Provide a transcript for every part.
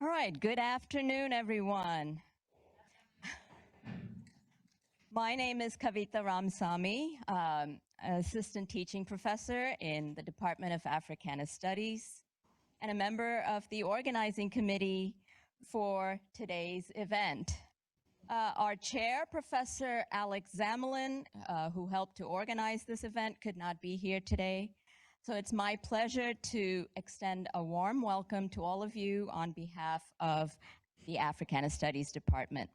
All right, good afternoon, everyone. My name is Kavita Ramsamy, assistant teaching professor in the Department of Africana Studies and a member of the organizing committee for today's event. Our chair, Professor Alex Zamelin, who helped to organize this event, could not be here today. So it's my pleasure to extend a warm welcome to all of you on behalf of the Africana Studies Department.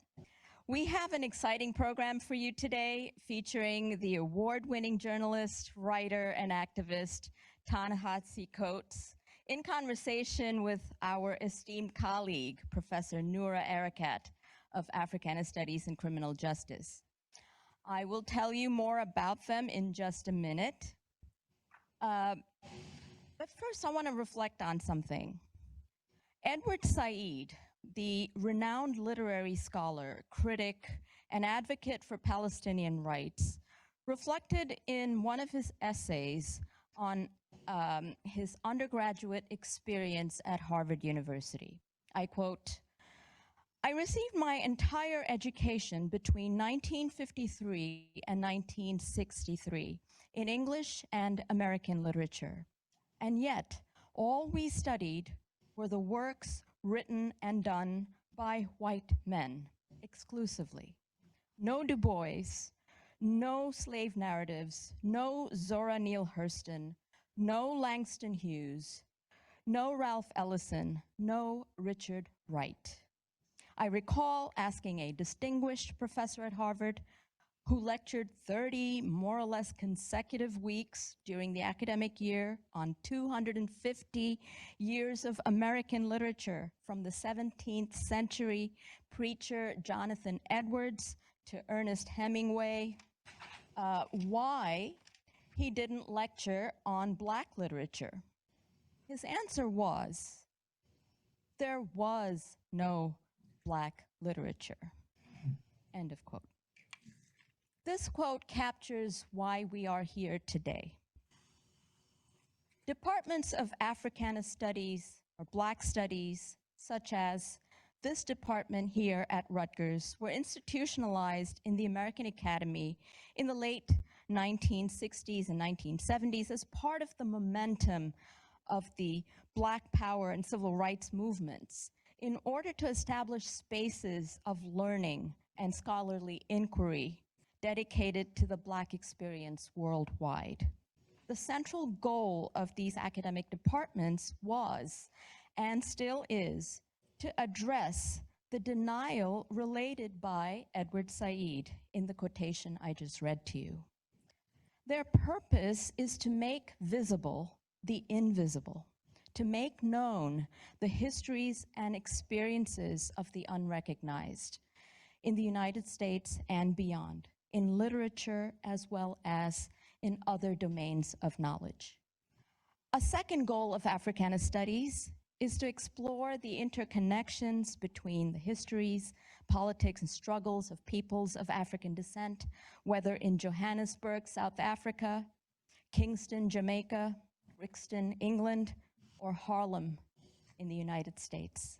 We have an exciting program for you today featuring the award-winning journalist, writer, and activist Ta-Nehisi Coates in conversation with our esteemed colleague, Professor Noura Erakat of Africana Studies and Criminal Justice. I will tell you more about them in just a minute. But first, I want to reflect on something. Edward Said, the renowned literary scholar, critic, and advocate for Palestinian rights, reflected in one of his essays on his undergraduate experience at Harvard University. I quote, "I received my entire education between 1953 and 1963 in English and American literature. And yet, all we studied were the works written and done by white men exclusively. No Du Bois, no slave narratives, no Zora Neale Hurston, no Langston Hughes, no Ralph Ellison, no Richard Wright. I recall asking a distinguished professor at Harvard who lectured 30 more or less consecutive weeks during the academic year on 250 years of American literature from the 17th century preacher Jonathan Edwards to Ernest Hemingway, why he didn't lecture on Black literature. His answer was, there was no Black literature." End of quote. This quote captures why we are here today. Departments of Africana Studies or Black Studies, such as this department here at Rutgers, were institutionalized in the American Academy in the late 1960s and 1970s as part of the momentum of the Black Power and civil rights movements in order to establish spaces of learning and scholarly inquiry dedicated to the Black experience worldwide. The central goal of these academic departments was, and still is, to address the denial related by Edward Said in the quotation I just read to you. Their purpose is to make visible the invisible, to make known the histories and experiences of the unrecognized in the United States and beyond, in literature as well as in other domains of knowledge. A second goal of Africana Studies is to explore the interconnections between the histories, politics, and struggles of peoples of African descent, whether in Johannesburg, South Africa, Kingston, Jamaica, Brixton, England, or Harlem in the United States.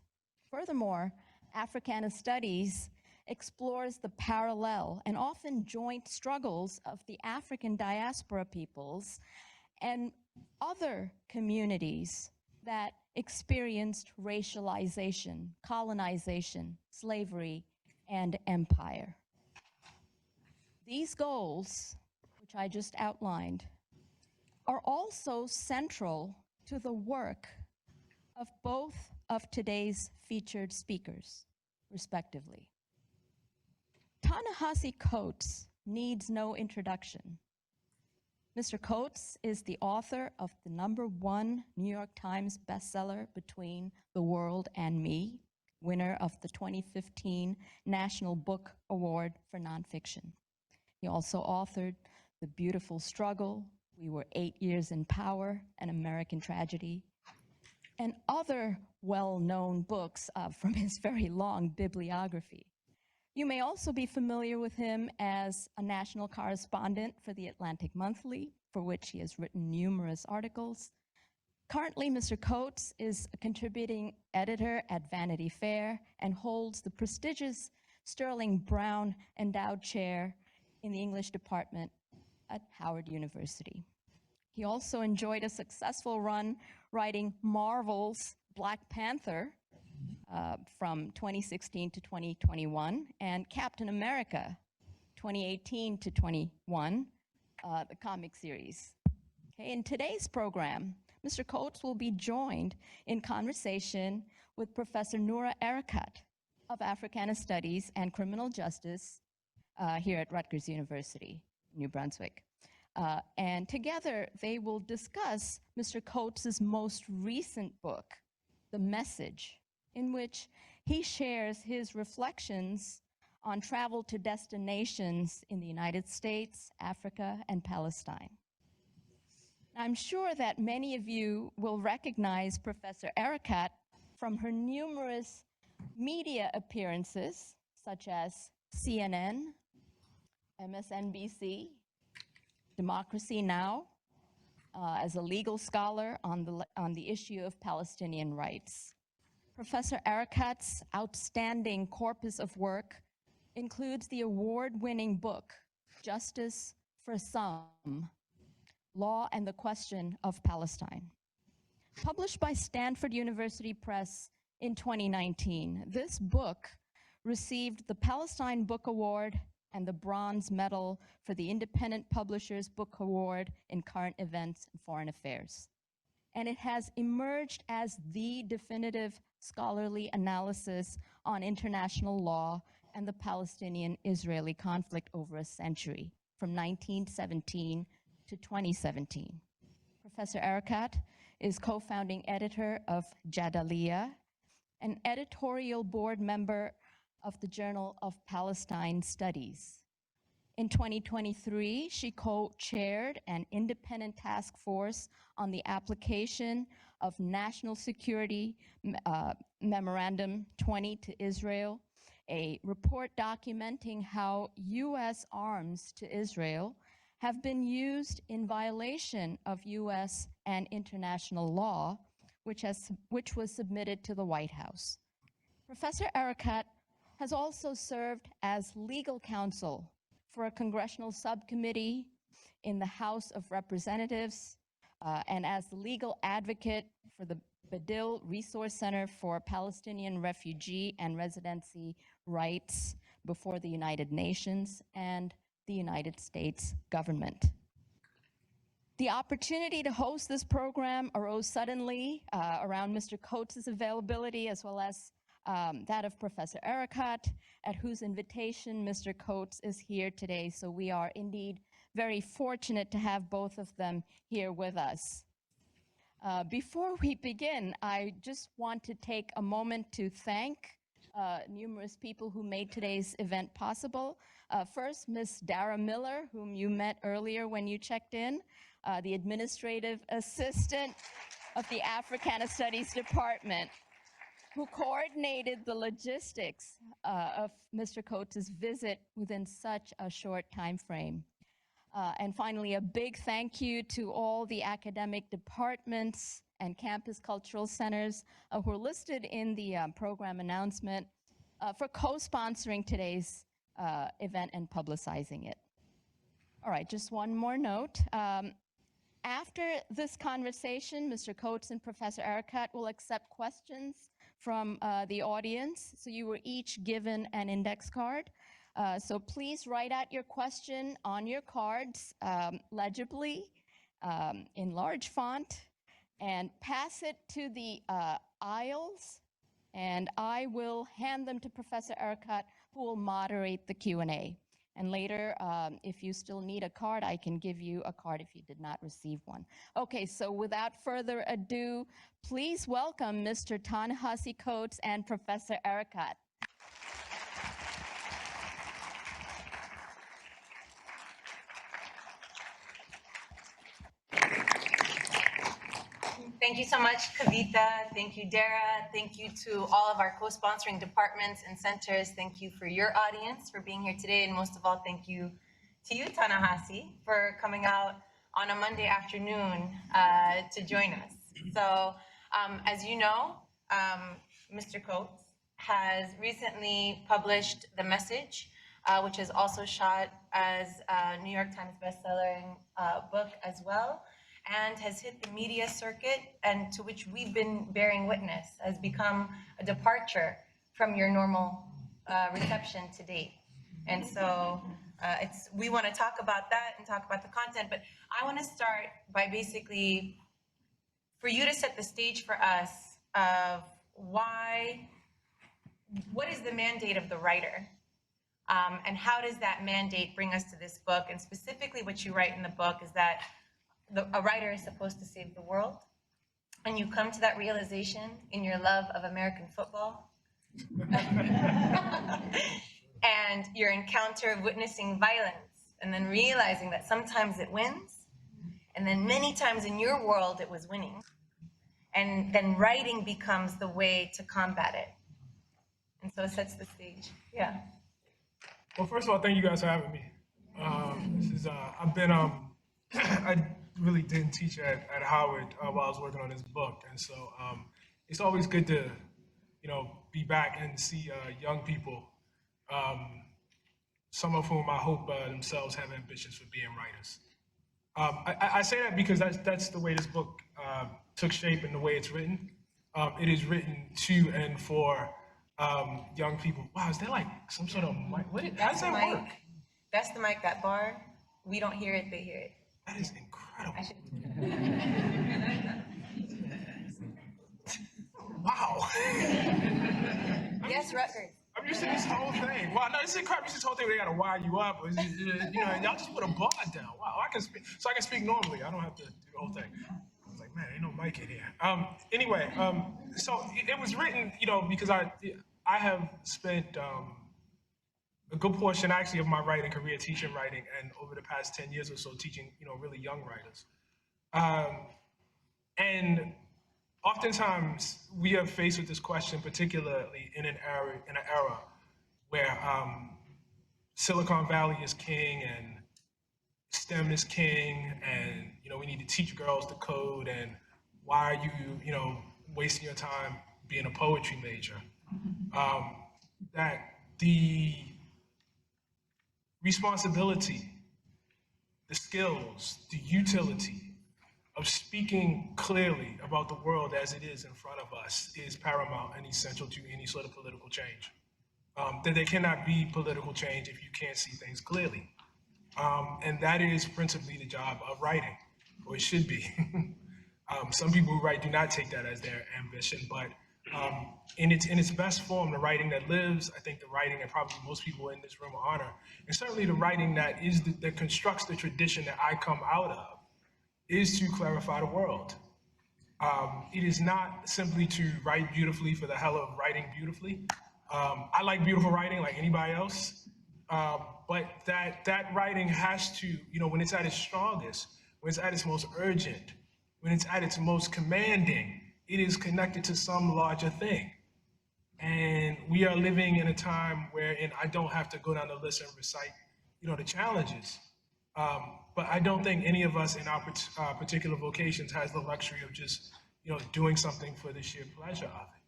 Furthermore, Africana Studies explores the parallel and often joint struggles of the African diaspora peoples and other communities that experienced racialization, colonization, slavery, and empire. These goals, which I just outlined, are also central to the work of both of today's featured speakers, respectively. Ta-Nehisi Coates needs no introduction. Mr. Coates is the author of the #1 New York Times bestseller, Between the World and Me, winner of the 2015 National Book Award for Nonfiction. He also authored The Beautiful Struggle, We Were 8 Years in Power, An American Tragedy, and other well-known books from his very long bibliography. You may also be familiar with him as a national correspondent for the Atlantic Monthly, for which he has written numerous articles, Currently, Mr. Coates is a contributing editor at Vanity Fair and holds the prestigious Sterling Brown Endowed Chair in the English Department at Howard University. He also enjoyed a successful run writing Marvel's Black Panther from 2016 to 2021 and Captain America 2018 to 21, the comic series. Okay, in today's program, Mr. Coates will be joined in conversation with Professor Noura Erakat of Africana Studies and Criminal Justice here at Rutgers University, New Brunswick. And together they will discuss Mr. Coates' most recent book, The Message, in which he shares his reflections on travel to destinations in the United States, Africa, and Palestine. I'm sure that many of you will recognize Professor Erakat from her numerous media appearances, such as CNN, MSNBC, Democracy Now!, as a legal scholar on the issue of Palestinian rights. Professor Erakat's outstanding corpus of work includes the award-winning book, Justice for Some, Law and the Question of Palestine. Published by Stanford University Press in 2019, this book received the Palestine Book Award and the Bronze Medal for the Independent Publishers Book Award in Current Events and Foreign Affairs. And it has emerged as the definitive scholarly analysis on international law and the Palestinian-Israeli conflict over a century, from 1917 to 2017. Professor Erakat is co-founding editor of Jadaliyya, an editorial board member of the Journal of Palestine Studies. In 2023, she co-chaired an independent task force on the application of National Security Memorandum 20 to Israel, a report documenting how U.S. arms to Israel have been used in violation of U.S. and international law, which was submitted to the White House. Professor Erakat has also served as legal counsel for a congressional subcommittee in the House of Representatives and as the legal advocate for the Badil Resource Center for Palestinian Refugee and Residency Rights before the United Nations and the United States government. The opportunity to host this program arose suddenly around Mr. Coates' availability, as well as that of Professor Erakat, at whose invitation Mr. Coates is here today. So we are indeed very fortunate to have both of them here with us. Before we begin, I just want to take a moment to thank numerous people who made today's event possible. First, Ms. Dara Miller, whom you met earlier when you checked in, the administrative assistant of the Africana Studies Department, who coordinated the logistics of Mr. Coates' visit within such a short time frame. And finally, a big thank you to all the academic departments and campus cultural centers who are listed in the program announcement for co-sponsoring today's event and publicizing it. All right, just one more note. After this conversation, Mr. Coates and Professor Erakat will accept questions from the audience. So you were each given an index card. So please write out your question on your cards legibly in large font and pass it to the aisles, and I will hand them to Professor Erakat, who will moderate the Q&A. And later, if you still need a card, I can give you a card if you did not receive one. Okay, so without further ado, please welcome Mr. Ta-Nehisi Coates and Professor Erakat. Thank you so much, Kavita. Thank you, Dara. Thank you to all of our co-sponsoring departments and centers. Thank you for your audience for being here today. And most of all, thank you to you, Ta-Nehisi, for coming out on a Monday afternoon to join us. So, as you know, Mr. Coates has recently published The Message, which is also shot as a New York Times bestselling book as well, and has hit the media circuit, and to which we've been bearing witness, has become a departure from your normal reception to date. And so we want to talk about that and talk about the content, but I want to start by basically, for you to set the stage for us of what is the mandate of the writer? And how does that mandate bring us to this book? And specifically what you write in the book is that a writer is supposed to save the world. And you come to that realization in your love of American football. And your encounter of witnessing violence, and then realizing that sometimes it wins, and then many times in your world it was winning. And then writing becomes the way to combat it. And so it sets the stage. Yeah. Well, first of all, thank you guys for having me. I've been, I really didn't teach at Howard while I was working on this book. And so it's always good to, be back and see young people, some of whom I hope themselves have ambitions for being writers. I say that because that's the way this book took shape and the way it's written. It is written to and for young people. Wow, is there like some sort of mic? How does that work? That's the mic, that bar. We don't hear it, they hear it. That is incredible. Wow. Yes, Rutgers. I'm used to this whole thing. Wow, no, this is incredible. This whole thing where they gotta wire you up. Y'all just put a bar down. Wow, I can speak normally. I don't have to do the whole thing. I was like, man, ain't no mic in here. Anyway, so it was written, because I have spent a good portion actually of my writing career teaching writing, and over the past 10 years or so teaching, really young writers. And oftentimes we are faced with this question, particularly in an era where Silicon Valley is king and STEM is king, and we need to teach girls to code, and why are you wasting your time being a poetry major? That the responsibility, the skills, the utility of speaking clearly about the world as it is in front of us is paramount and essential to any sort of political change. That there cannot be political change if you can't see things clearly. And that is principally the job of writing, or it should be. Some people who write do not take that as their ambition, but in its best form, the writing that lives, I think the writing that probably most people in this room honor, and certainly the writing that constructs the tradition that I come out of, is to clarify the world. It is not simply to write beautifully for the hell of writing beautifully. I like beautiful writing like anybody else, but that writing has to, when it's at its strongest, when it's at its most urgent, when it's at its most commanding, it is connected to some larger thing. And we are living in a time wherein I don't have to go down the list and recite, the challenges. But I don't think any of us in our particular vocations has the luxury of just, doing something for the sheer pleasure of it.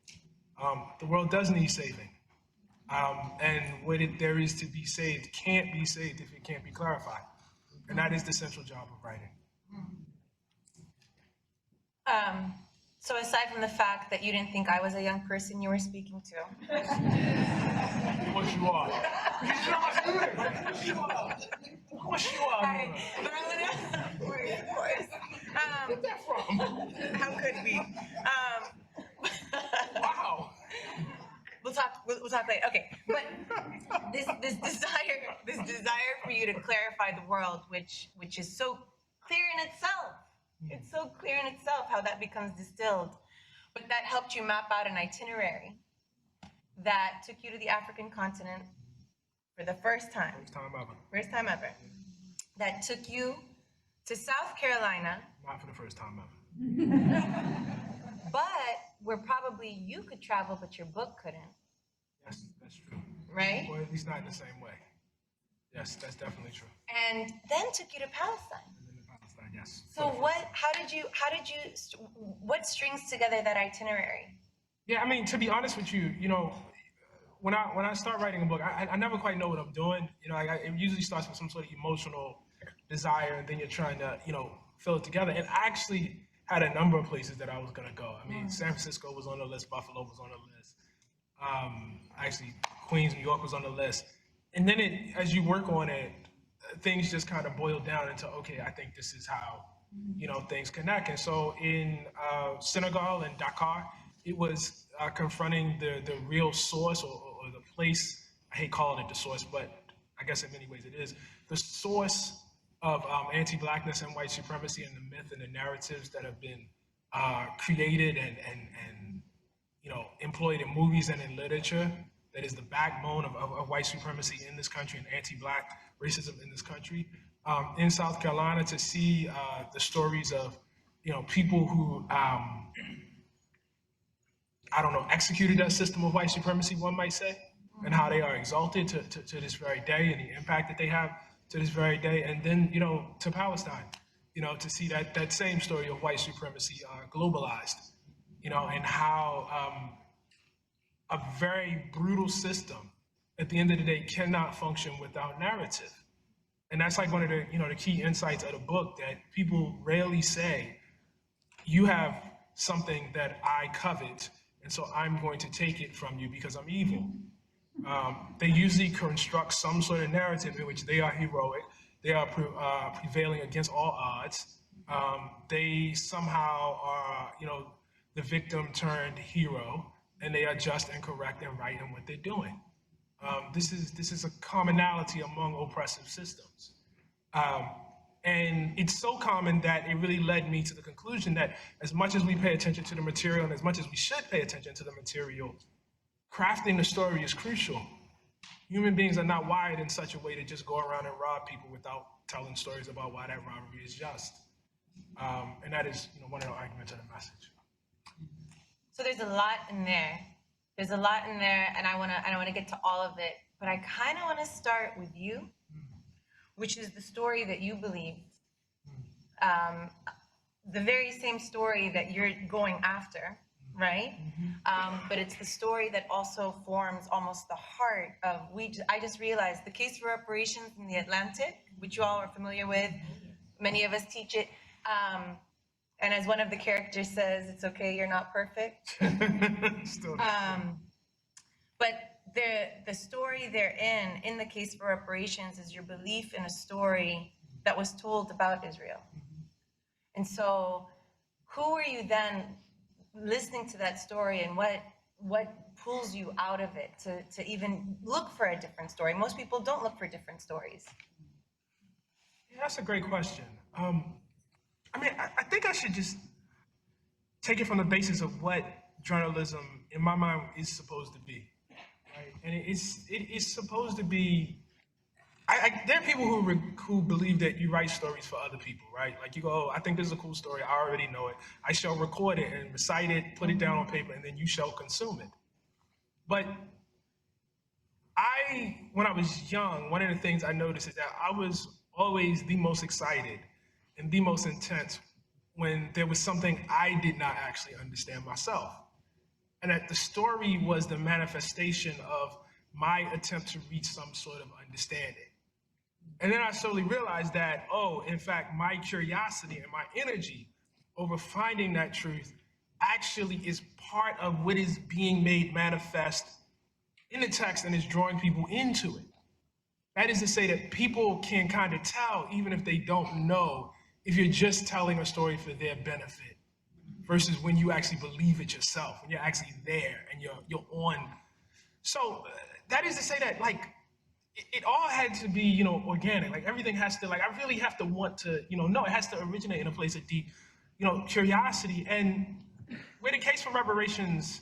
The world does need saving. And what there is to be saved can't be saved if it can't be clarified. And that is the central job of writing. So aside from the fact that you didn't think I was a young person you were speaking to. Of course you are. Of course you are. Right. But I'm gonna, of course. Where'd that from? How could we? Wow. We'll talk later. Okay, but this desire for you to clarify the world, which is so clear in itself. It's so clear in itself how that becomes distilled. But that helped you map out an itinerary that took you to the African continent for the first time. First time ever. First time ever. That took you to South Carolina. Not for the first time ever. But where probably you could travel, but your book couldn't. Yes, that's true. Right? Or at least not in the same way. Yes, that's definitely true. And then took you to Palestine. And then to Palestine, Yes. So what strings together that itinerary? Yeah, I mean, to be honest with you, when I start writing a book, I never quite know what I'm doing. It usually starts with some sort of emotional desire, and then you're trying to, fill it together. And I actually had a number of places that I was gonna go. I mean, San Francisco was on the list, Buffalo was on the list. Actually, Queens, New York was on the list. And then as you work on it, things just kind of boil down into, okay, I think this is how, things connect. And so in Senegal and Dakar, it was confronting the real source or the place. I hate calling it the source, but I guess in many ways it is the source of anti-blackness and white supremacy and the myth and the narratives that have been created and employed in movies and in literature that is the backbone of white supremacy in this country and anti-black racism in this country. In South Carolina, to see the stories of people who I don't know, executed that system of white supremacy, one might say, and how they are exalted to this very day and the impact that they have to this very day. And then, to Palestine, to see that same story of white supremacy globalized, and how a very brutal system at the end of the day cannot function without narrative. And that's like one of the key insights of the book that people rarely say, you have something that I covet, and so I'm going to take it from you because I'm evil. They usually construct some sort of narrative in which they are heroic, they are prevailing against all odds. They somehow are, the victim turned hero, and they are just and correct and right in what they're doing. This is a commonality among oppressive systems. And it's so common that it really led me to the conclusion that as much as we pay attention to the material and as much as we should pay attention to the material, crafting the story is crucial. Human beings are not wired in such a way to just go around and rob people without telling stories about why that robbery is just. And that is one of the arguments of the message. So there's a lot in there. There's a lot in there, and I wanna get to all of it. But I kind of want to start with you, which is the story that you believe, the very same story that you're going after, right? But it's the story that also forms almost the heart of, I just realized the case for reparations in the Atlantic, which you all are familiar with, many of us teach it, and as one of the characters says, it's okay, you're not perfect. Still not. But the story they're in the case for reparations, is your belief in a story that was told about Israel. And so who were you then listening to that story, and what pulls you out of it to even look for a different story? Most people don't look for different stories. Yeah, that's a great question. I think I should just take it from the basis of what journalism, in my mind, is supposed to be. Right? And it is supposed to be. There are people who believe that you write stories for other people, right? Like you go, oh, I think this is a cool story. I already know it. I shall record it and recite it, put it down on paper, and then you shall consume it. But when I was young, one of the things I noticed is that I was always the most excited and the most intense when there was something I did not actually understand myself. And that the story was the manifestation of my attempt to reach some sort of understanding. And then I slowly realized that, in fact, my curiosity and my energy over finding that truth actually is part of what is being made manifest in the text and is drawing people into it. That is to say that people can kind of tell, even if they don't know, if you're just telling a story for their benefit versus when you actually believe it yourself, when you're actually there and you're on. So that is to say that, like, it all had to be, organic. Like, everything has to, like, I really have to want to, know. It has to originate in a place of deep, curiosity. And where the case for reparations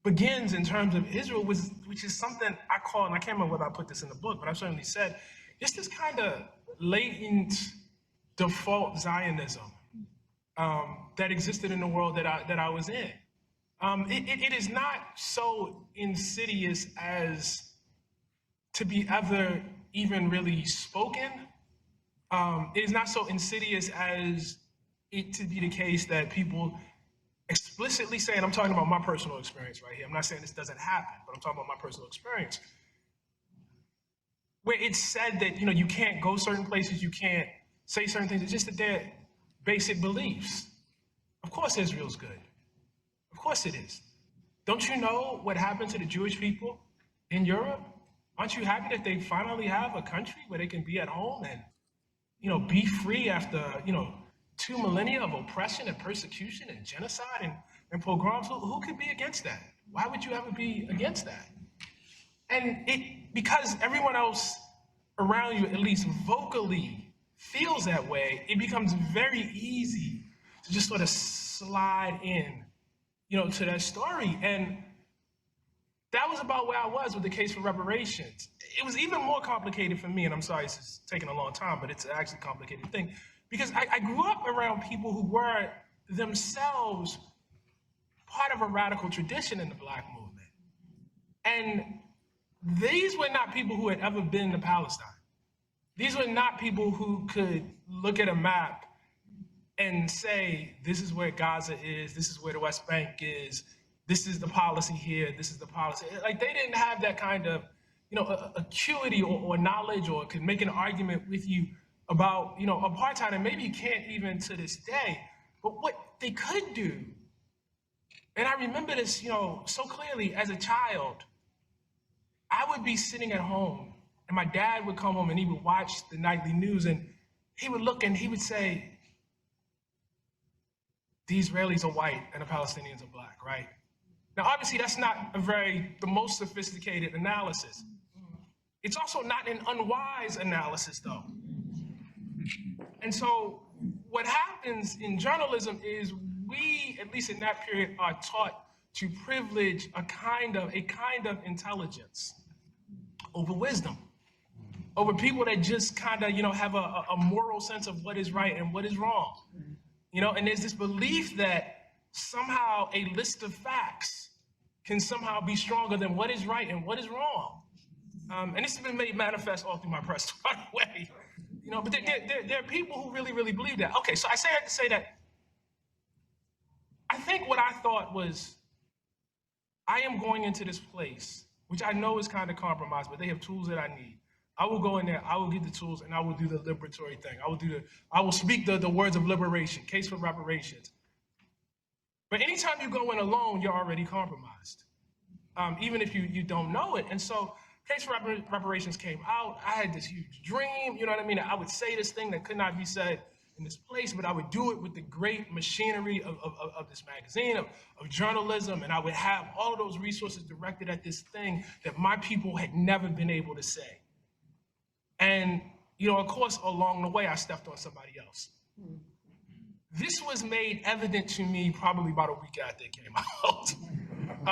begins in terms of Israel, which is something I call, and I can't remember whether I put this in the book, but I've certainly said, it's this kind of latent default Zionism that existed in the world that I was in. It is not so insidious as to be ever even really spoken, it is not so insidious as it to be the case that people explicitly say, and I'm talking about my personal experience right here. I'm not saying this doesn't happen, but I'm talking about my personal experience, where it's said that, you can't go certain places, you can't say certain things. It's just that they're basic beliefs. Of course Israel's good. Of course it is. Don't you know what happened to the Jewish people in Europe? Aren't you happy that they finally have a country where they can be at home and, be free after, 2 millennia of oppression and persecution and genocide and pogroms? Who could be against that? Why would you ever be against that? And because everyone else around you, at least vocally, feels that way, it becomes very easy to just sort of slide in, to that story. And that was about where I was with the case for reparations. It was even more complicated for me, and I'm sorry this is taking a long time, but it's actually a complicated thing, because I grew up around people who were themselves part of a radical tradition in the Black movement. And these were not people who had ever been to Palestine. These were not people who could look at a map and say, this is where Gaza is, this is where the West Bank is, this is the policy here, this is the policy. Like, they didn't have that kind of, acuity or knowledge, or could make an argument with you about, apartheid, and maybe can't even to this day. But what they could do, and I remember this, so clearly as a child, I would be sitting at home and my dad would come home and he would watch the nightly news and he would look and he would say, the Israelis are white and the Palestinians are Black, right? Now, obviously, that's not the most sophisticated analysis. It's also not an unwise analysis, though. And so what happens in journalism is we, at least in that period, are taught to privilege a kind of intelligence over wisdom, over people that just kind of, have a moral sense of what is right and what is wrong. And there's this belief that somehow a list of facts can somehow be stronger than what is right and what is wrong. And this has been made manifest all through my press, by the way. But there are people who really, really believe that. Okay, so I say that to say that I think what I thought was, I am going into this place, which I know is kind of compromised, but they have tools that I need. I will go in there, I will get the tools, and I will do the liberatory thing. I will speak the words of liberation, case for reparations. But anytime you go in alone, you're already compromised, even if you don't know it. And so case for reparations came out. I had this huge dream, you know what I mean? I would say this thing that could not be said in this place, but I would do it with the great machinery of this magazine, of journalism, and I would have all of those resources directed at this thing that my people had never been able to say. And, of course, along the way, I stepped on somebody else. This was made evident to me probably about a week after it came out.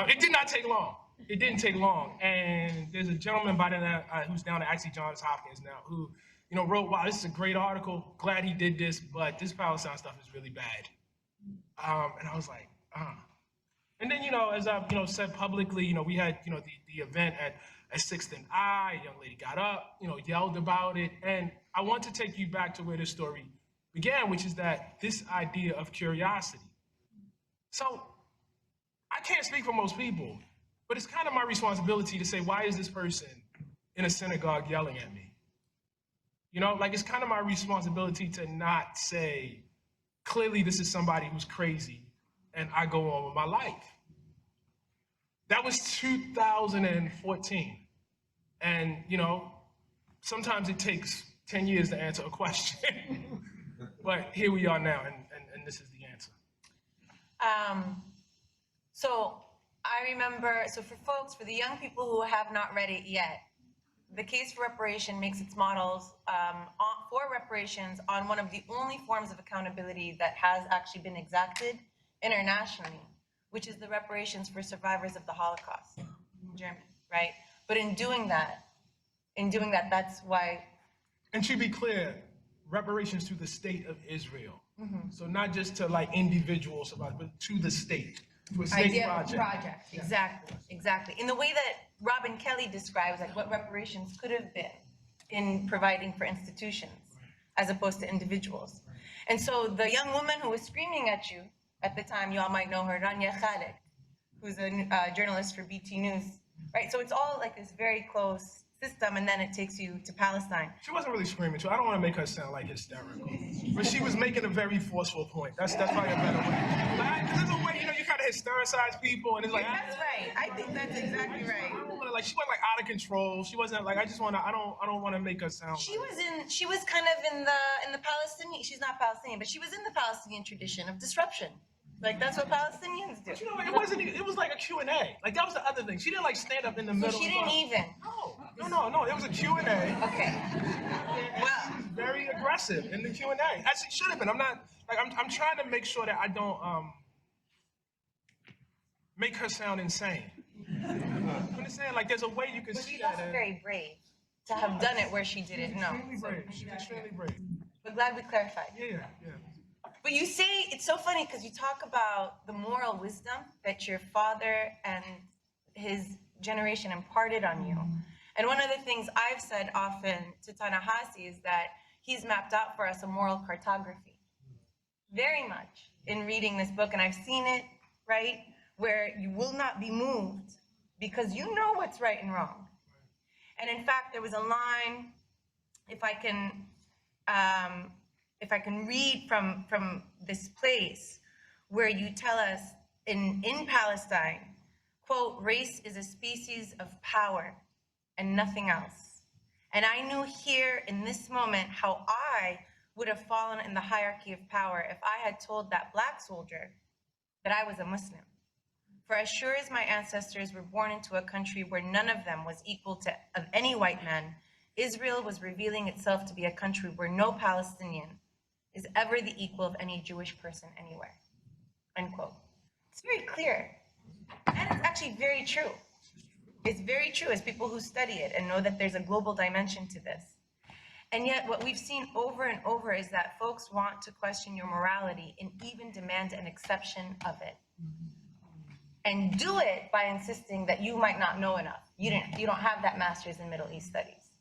It did not take long. It didn't take long. And there's a gentleman by the name, who's down at actually Johns Hopkins now, who, wrote, wow, this is a great article. Glad he did this, but this Palestine stuff is really bad. And I was like, And then, as I've, said publicly, we had, the event at 6th and I, a young lady got up, yelled about it. And I want to take you back to where this story began, which is that this idea of curiosity. So I can't speak for most people, but it's kind of my responsibility to say, why is this person in a synagogue yelling at me? It's kind of my responsibility to not say, clearly this is somebody who's crazy, and I go on with my life. That was 2014. And, sometimes it takes 10 years to answer a question. But here we are now, and this is the answer. So I remember, for the young people who have not read it yet, the case for reparation makes its models for reparations on one of the only forms of accountability that has actually been exacted internationally, which is the reparations for survivors of the Holocaust in Germany, right? But in doing that, that's why. And to be clear, reparations to the state of Israel. Mm-hmm. So not just to individuals, but to the state, to a state project. Exactly. In the way that Robin Kelly describes what reparations could have been in providing for institutions. as opposed to individuals. And so the young woman who was screaming at you at the time, you all might know her, Rania Khaled, who's a journalist for BT News, right? So it's all like this very close system, and then it takes you to Palestine. She wasn't really screaming too. I don't want to make her sound like hysterical, but she was making a very forceful point. That's probably a better way. Like, there's a way, you kind of hysterize people, and it's like That's right. I think that's exactly right. I don't want to, like, she wasn't like out of control. She wasn't like, I don't want to make her sound. She was kind of in the Palestinian. She's not Palestinian, but she was in the Palestinian tradition of disruption. Like, that's what Palestinians do. But you know, it was like a Q&A. Like, that was the other thing. She didn't like stand up in the middle. She didn't even. No. It was a Q&A. Okay. Well, very aggressive in the Q&A. As it should have been. I'm trying to make sure that I don't make her sound insane. You understand? Like, there's a way you can see she's that. also very brave to have done it where she didn't know. She's extremely brave. But glad we clarified. Yeah. But you say, it's so funny because you talk about the moral wisdom that your father and his generation imparted on you. And one of the things I've said often to Ta-Nehisi is that he's mapped out for us a moral cartography. Very much in reading this book, and I've seen it, right? Where you will not be moved because you know what's right and wrong. And in fact, there was a line, if I can read from this place where you tell us in Palestine, quote, race is a species of power and nothing else. And I knew here in this moment how I would have fallen in the hierarchy of power if I had told that Black soldier that I was a Muslim. For as sure as my ancestors were born into a country where none of them was equal to of any white man, Israel was revealing itself to be a country where no Palestinian is ever the equal of any Jewish person anywhere, end quote. It's very clear, and it's actually very true. It's very true as people who study it and know that there's a global dimension to this. And yet what we've seen over and over is that folks want to question your morality and even demand an exception of it. And do it by insisting that you might not know enough. You don't have that master's in Middle East studies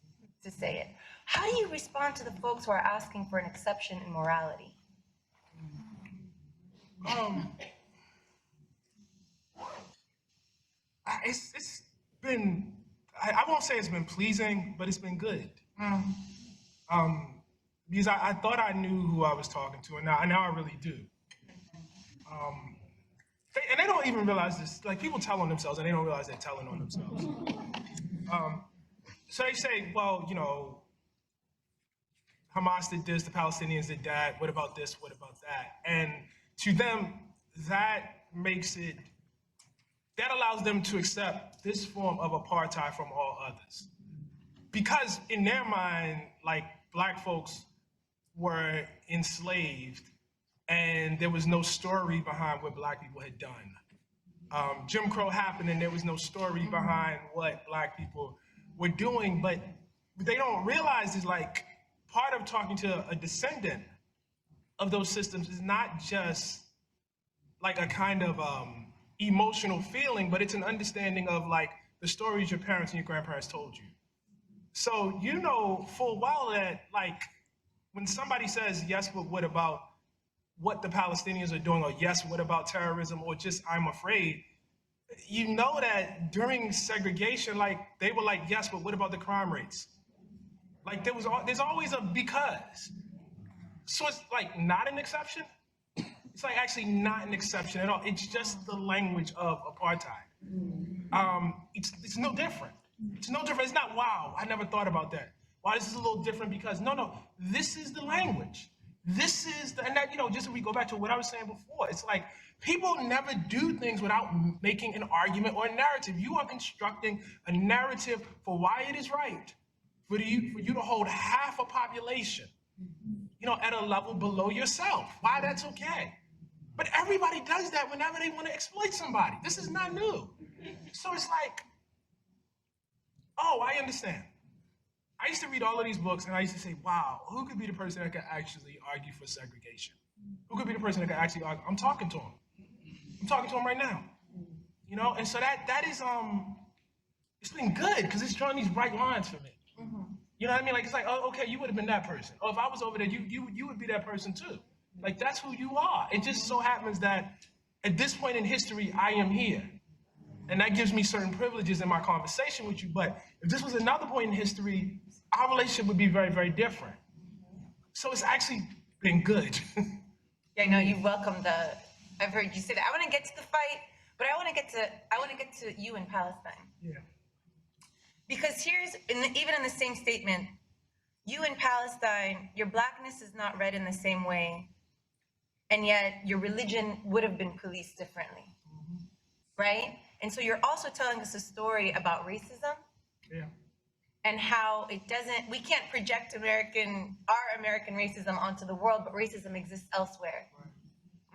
to say it. How do you respond to the folks who are asking for an exception in morality? It's been, I won't say it's been pleasing, but it's been good. Because I thought I knew who I was talking to, and now I really do. And they don't even realize this. Like, people tell on themselves, and they don't realize they're telling on themselves. So they say, well, Hamas did this, the Palestinians did that, what about this, what about that? And to them, that allows them to accept this form of apartheid from all others. Because in their mind, like, Black folks were enslaved and there was no story behind what Black people had done. Jim Crow happened and there was no story behind what Black people were doing, but what they don't realize is, like, part of talking to a descendant of those systems is not just like a kind of emotional feeling, but it's an understanding of, like, the stories your parents and your grandparents told you. So you know full well that, like, when somebody says, yes, but what about what the Palestinians are doing, or yes, what about terrorism, or just I'm afraid, you know that during segregation, like, they were like, yes, but what about the crime rates? Like, there's always a because. So it's like not an exception. It's like actually not an exception at all. It's just the language of apartheid. It's no different. It's no different. It's not, wow, I never thought about that. Wow, this is a little different because, no, this is the language. This is and that, just if we go back to what I was saying before, it's like people never do things without making an argument or a narrative. You are constructing a narrative for why it is right for you to hold half a population, at a level below yourself. Why that's okay. But everybody does that whenever they want to exploit somebody. This is not new. So it's like, oh, I understand. I used to read all of these books and I used to say, wow, who could be the person that could actually argue for segregation? Who could be the person that could actually argue? I'm talking to him. I'm talking to him right now. And so that is, it's been good because it's drawing these bright lines for me. You know what I mean? Like, it's like, oh, okay, you would have been that person. Oh, if I was over there, you would be that person too. Like, that's who you are. It just so happens that at this point in history, I am here. And that gives me certain privileges in my conversation with you. But if this was another point in history, our relationship would be very, very different. So it's actually been good. Yeah, no, you welcome I've heard you say that. I want to get to the fight, but I want to get to you in Palestine. Yeah. Because even in the same statement, you in Palestine, your blackness is not read in the same way, and yet your religion would have been policed differently, right? And so you're also telling us a story about racism. Yeah. And how we can't project our American racism onto the world, but racism exists elsewhere,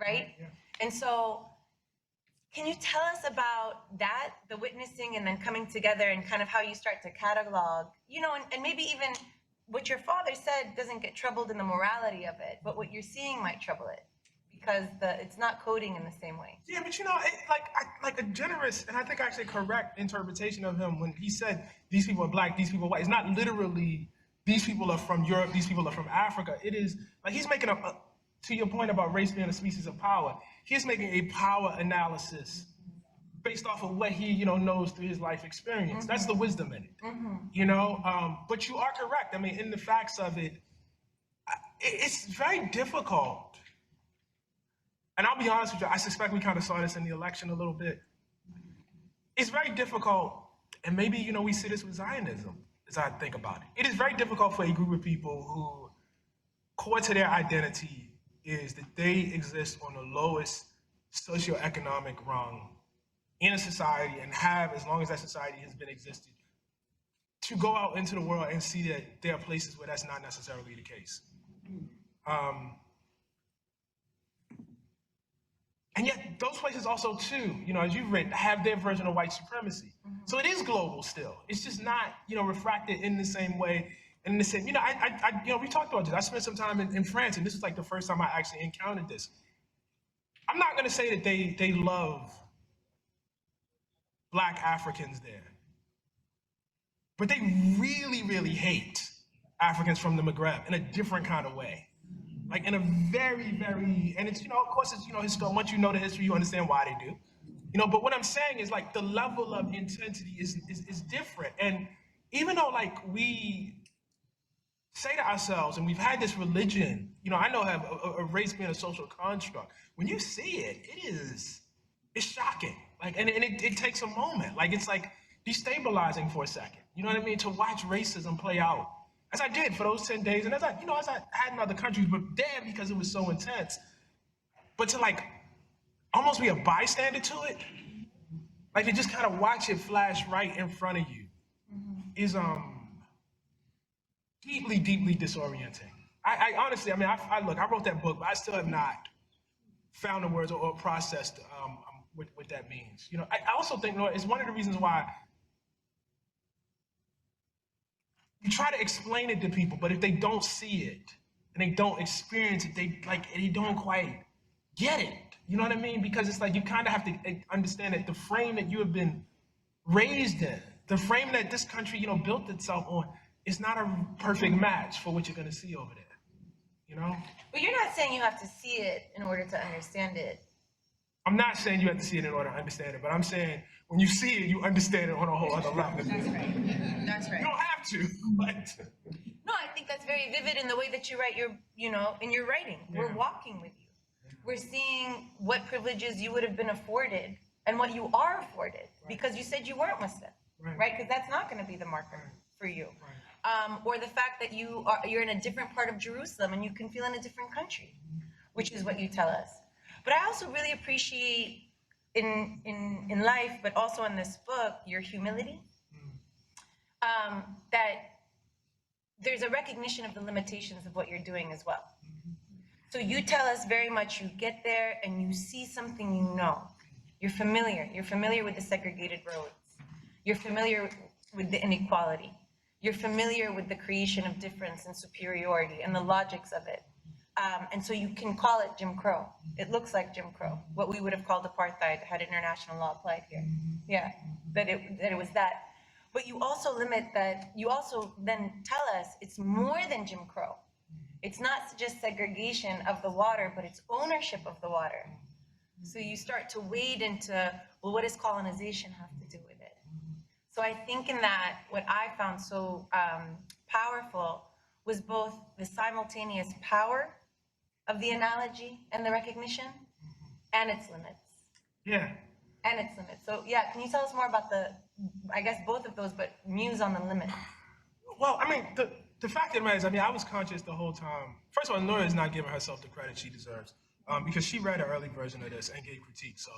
right? Yeah. And so, can you tell us about that, the witnessing and then coming together and kind of how you start to catalog, and maybe even what your father said doesn't get troubled in the morality of it, but what you're seeing might trouble it because it's not coding in the same way. Yeah, but like a generous and I think actually correct interpretation of him when he said these people are black, these people are white. It's not literally these people are from Europe, these people are from Africa. It is like he's making to your point about race being a species of power. He's making a power analysis based off of what he knows through his life experience. That's the wisdom in it. But you are correct. I mean, in the facts of it, it's very difficult. And I'll be honest with you, I suspect we kind of saw this in the election a little bit. It's very difficult, and maybe, we see this with Zionism, as I think about it. It is very difficult for a group of people who core to their identity is that they exist on the lowest socioeconomic rung in a society and have, as long as that society has been existed, to go out into the world and see that there are places where that's not necessarily the case. And yet those places also too, as you've written, have their version of white supremacy. So it is global still. It's just not, refracted in the same way. And in the same, we talked about this. I spent some time in France, and this is like the first time I actually encountered this. I'm not gonna say that they love Black Africans there, but they really, really hate Africans from the Maghreb in a different kind of way. Like in a very, very, and it's, of course it's, history. Once you know the history, you understand why they do. But what I'm saying is like the level of intensity is different. And even though like we say to ourselves, and we've had this religion, I know have a race being a social construct. When you see it, it's shocking. Like, and it takes a moment. Like it's like destabilizing for a second. You know what I mean? To watch racism play out. As I did for those 10 days, and as I had in other countries, but damn, because it was so intense. But to like almost be a bystander to it, like to just kind of watch it flash right in front of you, is deeply, deeply disorienting. I honestly, I wrote that book, but I still have not found the words or processed what that means. I also think, it's one of the reasons why you try to explain it to people, but if they don't see it and they don't experience it, they don't quite get it. You know what I mean? Because it's like you kind of have to understand that the frame that you have been raised in, the frame that this country, built itself on, is not a perfect match for what you're going to see over there. But you're not saying you have to see it in order to understand it. I'm not saying you have to see it in order to understand it, but I'm saying when you see it, you understand it on a whole other level. That's right. That's right. You don't have to, but. No, I think that's very vivid in the way that you write in your writing. Yeah. We're walking with you. We're seeing what privileges you would have been afforded and what you are afforded because you said you weren't Muslim, right? Because that's not going to be the marker for you. Right. Or the fact that you're in a different part of Jerusalem and you can feel in a different country, which is what you tell us. But I also really appreciate in life, but also in this book, your humility. That there's a recognition of the limitations of what you're doing as well. So you tell us very much you get there and you see something you know. You're familiar. You're familiar with the segregated roads. You're familiar with the inequality. You're familiar with the creation of difference and superiority and the logics of it. And so you can call it Jim Crow. It looks like Jim Crow, what we would have called apartheid had international law applied here. Yeah, that it was that. but you also limit that, you also then tell us it's more than Jim Crow. It's not just segregation of the water, but it's ownership of the water. So you start to wade into, well, what does colonization have to do with it? So I think in that, what I found so powerful was both the simultaneous power of the analogy and the recognition, and its limits. Yeah. And its limits. So yeah, can you tell us more about the, I guess both of those, but muse on the limit? Well, I mean, the fact of the matter is, I mean, I was conscious the whole time. First of all, Noura is not giving herself the credit she deserves because she read an early version of this and gave critique. So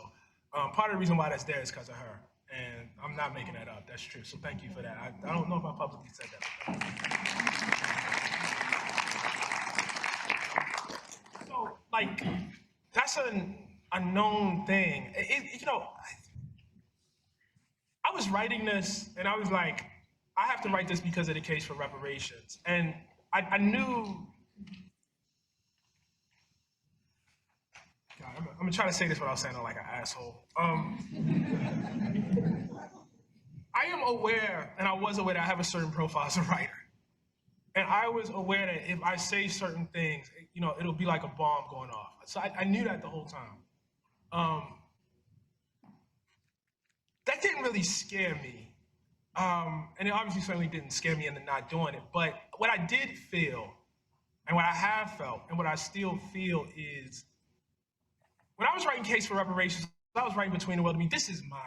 part of the reason why that's there is because of her. And I'm not making that up. That's true. So thank you for that. I don't know if I publicly said that. So, like, that's a known thing. You know, I was writing this and I was like, I have to write this because of the case for reparations. And I knew, God, I'm gonna try to say this without sounding like an asshole. I am aware, and I was aware that I have a certain profile as a writer. And I was aware that if I say certain things, you know, it'll be like a bomb going off. So I knew that the whole time. That didn't really scare me. And it obviously certainly didn't scare me into not doing it. But what I did feel, and what I have felt, and what I still feel is, when I was writing Case for Reparations, I was writing Between the World and Me, this is mine.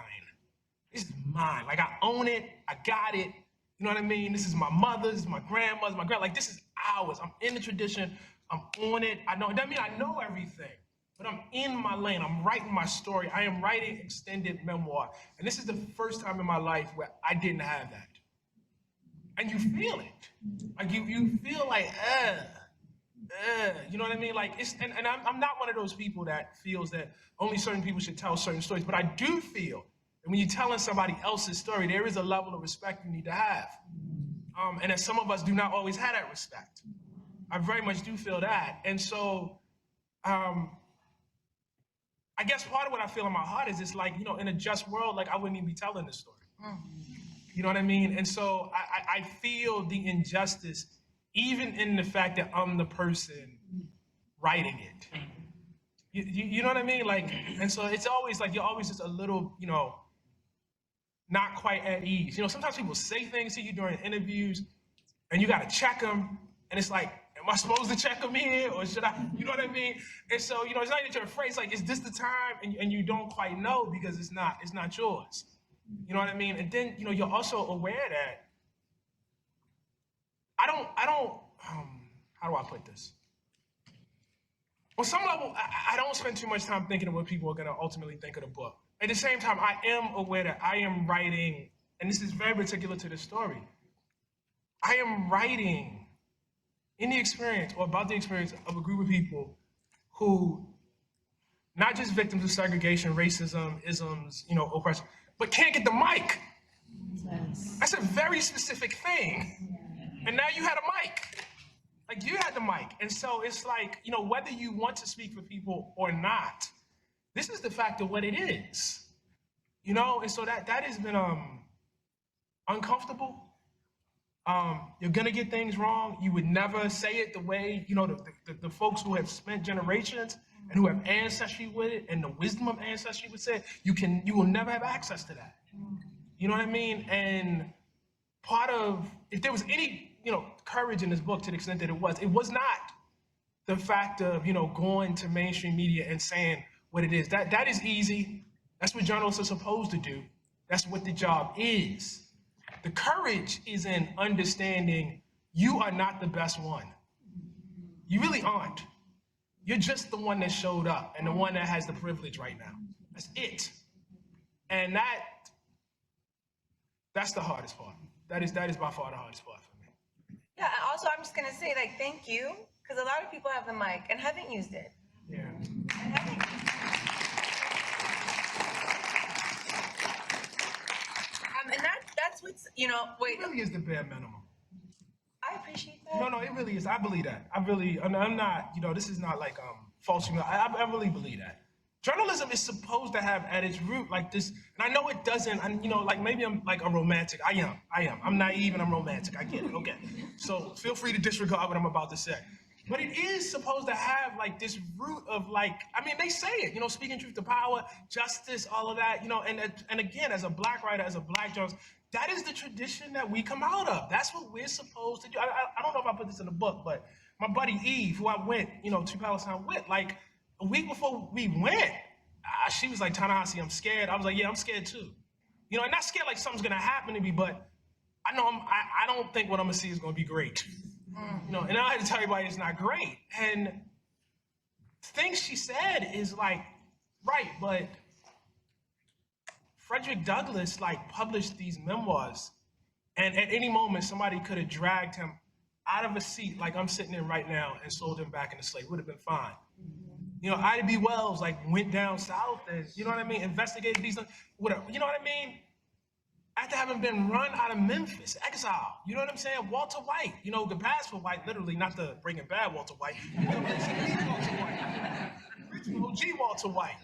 This is mine. Like, I own it. I got it. You know what I mean? This is my mother's, my grandmother's, my grand. Like, this is ours. I'm in the tradition. I'm on it. I know. It doesn't mean I know everything, but I'm in my lane. I'm writing my story. I am writing extended memoir. And this is the first time in my life where I didn't have that. And you feel it. Like, you feel like, you know what I mean? Like, and I'm not one of those people that feels that only certain people should tell certain stories, but I do feel that when you're telling somebody else's story, there is a level of respect you need to have. And that some of us do not always have that respect. I very much do feel that. And so, I guess part of what I feel in my heart is it's like, you know, in a just world, like, I wouldn't even be telling this story. You know what I mean? And so I feel the injustice, even in the fact that I'm the person writing it. You know what I mean? Like, and so it's always like, you're always just a little, you know, not quite at ease. You know, sometimes people say things to you during interviews and you got to check them. And it's like, am I supposed to check them here or should I, you know what I mean? And so, you know, it's not that you're afraid. It's like, is this the time? And you don't quite know because it's not yours. You know what I mean? And then, you know, you're also aware that I don't, how do I put this? On some level, I don't spend too much time thinking of what people are going to ultimately think of the book. At the same time, I am aware that I am writing, and this is very particular to the story, I am writing in the experience or about the experience of a group of people who, not just victims of segregation, racism, isms, you know, oppression, but can't get the mic. Yes. That's a very specific thing. And now you had a mic. Like, you had the mic. And so it's like, you know, whether you want to speak for people or not, this is the fact of what it is. You know, and so that has been uncomfortable. You're gonna get things wrong. You would never say it the way, you know, the folks who have spent generations and who have ancestry with it and the wisdom of ancestry would say, you will never have access to that. You know what I mean? And part of, if there was any, you know, courage in this book to the extent that it was not the fact of, you know, going to mainstream media and saying what it is. That is easy. That's what journalists are supposed to do. That's what the job is. The courage is in understanding you are not the best one. You really aren't. You're just the one that showed up and the one that has the privilege right now. That's it. And that's the hardest part. That is by far the hardest part for me. Yeah, and also I'm just gonna say, like, thank you, because a lot of people have the mic and haven't used it. Yeah. And that's what's, you know, wait. It really is the bare minimum. I appreciate that. No, it really is. I believe that. I'm not, you know, this is not like false. I really believe that. journalism is supposed to have at its root like this, and I know it doesn't, and like maybe I'm like a romantic. I am. I'm naive and I'm romantic. I get it, okay. So feel free to disregard what I'm about to say. But it is supposed to have like this root of like, I mean, they say it, speaking truth to power, justice, all of that, and again, as a Black writer, as a Black journalist, that is the tradition that we come out of. That's what we're supposed to do. I don't know if I put this in the book, but my buddy Eve, who I went, to Palestine with, like a week before we went, she was like, Ta-Nehisi, I'm scared. I was like, yeah, I'm scared too. And not scared like something's gonna happen to me, but I know I don't think what I'm gonna see is gonna be great. And I had to tell everybody it's not great. And things she said is like, right, but Frederick Douglass like published these memoirs, and at any moment somebody could have dragged him out of a seat like I'm sitting in right now and sold him back into slavery. Would have been fine. Ida B. Wells like went down south and investigated these, whatever. After having been run out of Memphis, exile, you know what I'm saying? Walter White, the pass for White, literally, not the Breaking Bad Walter White. OG Walter White.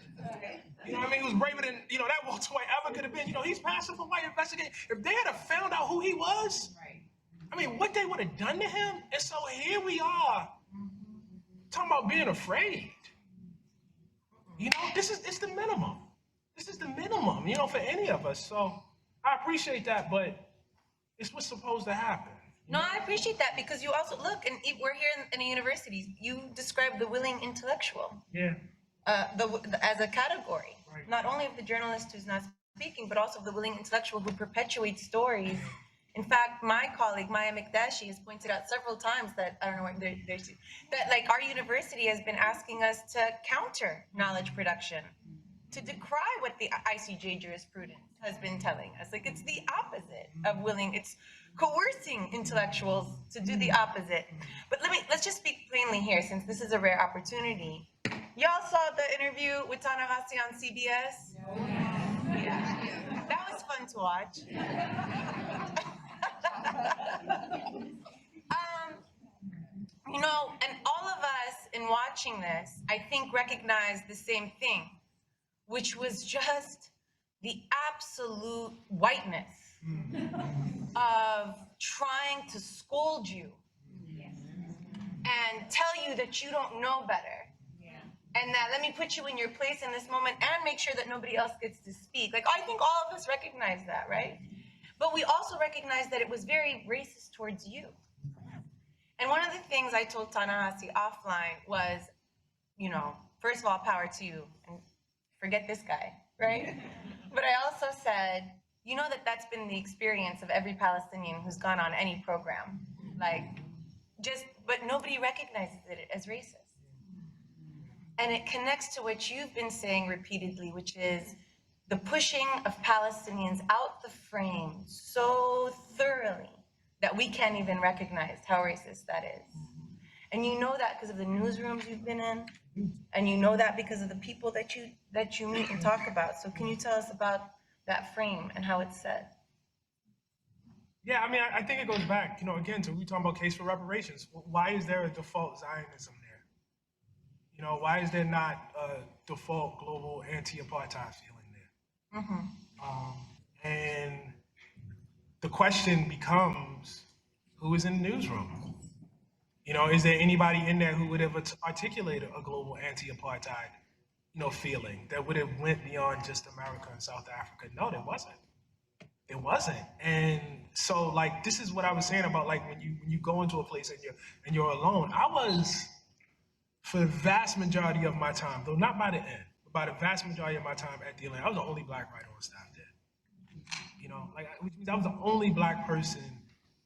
He was braver than, that Walter White ever could have been. He's passing for white investigating. If they had found out who he was, what they would have done to him. And so here we are, talking about being afraid. It's the minimum. This is the minimum, for any of us. So I appreciate that, but it's what's supposed to happen. No, I appreciate that because you also look, and we're here in a university. You describe the willing intellectual. Yeah. As a category, right. Not only of the journalist who's not speaking, but also of the willing intellectual who perpetuates stories. In fact, my colleague Maya Mikdashi has pointed out several times that I don't know what that like our university has been asking us to counter knowledge production, to decry what the ICJ jurisprudence has been telling us. Like it's the opposite of willing. It's coercing intellectuals to do the opposite. But let's just speak plainly here, since this is a rare opportunity. Y'all saw the interview with Ta-Nehisi on CBS? Yeah. That was fun to watch. And all of us in watching this, I think, recognized the same thing, which was just the absolute whiteness of trying to scold you and tell you that you don't know better. And that let me put you in your place in this moment and make sure that nobody else gets to speak. Like, I think all of us recognize that, right? But we also recognize that it was very racist towards you. And one of the things I told Ta-Nehisi offline was, first of all, power to you, and forget this guy, right? But I also said, that's been the experience of every Palestinian who's gone on any program. But nobody recognizes it as racist. And it connects to what you've been saying repeatedly, which is the pushing of Palestinians out the frame so thoroughly that we can't even recognize how racist that is. And you know that because of the newsrooms you've been in, and you know that because of the people that you meet and talk about. So can you tell us about that frame and how it's set? Yeah, I think it goes back, again, to we talking about case for reparations. Why is there a default Zionism there? Why is there not a default global anti-apartheid feeling there? Mm-hmm. And the question becomes, who is in the newsroom? Is there anybody in there who would have articulated a global anti-apartheid, feeling that would have went beyond just America and South Africa? No, there wasn't. It wasn't. And so, this is what I was saying about, when you go into a place and you're alone. I was, for the vast majority of my time, though not by the end, but by the vast majority of my time at the Atlantic, I was the only Black writer on staff there. Which means I was the only Black person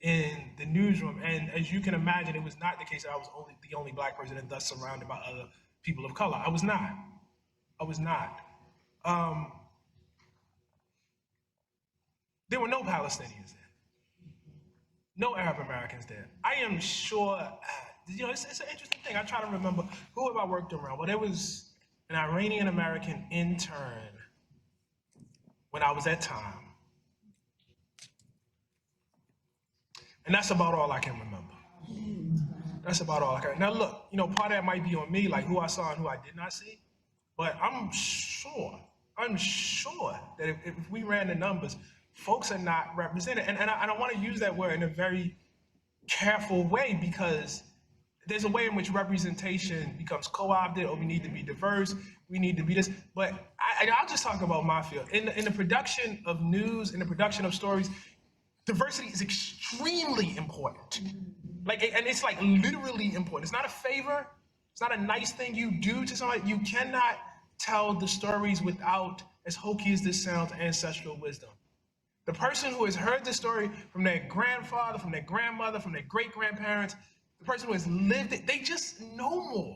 in the newsroom. And as you can imagine, it was not the case that I was the only Black person and thus surrounded by other people of color. I was not. There were no Palestinians there. No Arab Americans there. I am sure, it's an interesting thing. I try to remember who have I worked around. Well, there was an Iranian American intern when I was at Time. And that's about all I can remember. That's about all I can. Now look, part of that might be on me, like who I saw and who I did not see. But I'm sure that if we ran the numbers, folks are not represented. And I want to use that word in a very careful way because there's a way in which representation becomes co-opted, or we need to be diverse, we need to be this. But I'll just talk about my field. In the production of news, in the production of stories, diversity is extremely important. And it's like literally important. It's not a favor. It's not a nice thing you do to somebody. You cannot tell the stories without, as hokey as this sounds, ancestral wisdom. The person who has heard the story from their grandfather, from their grandmother, from their great-grandparents, the person who has lived it, they just know more.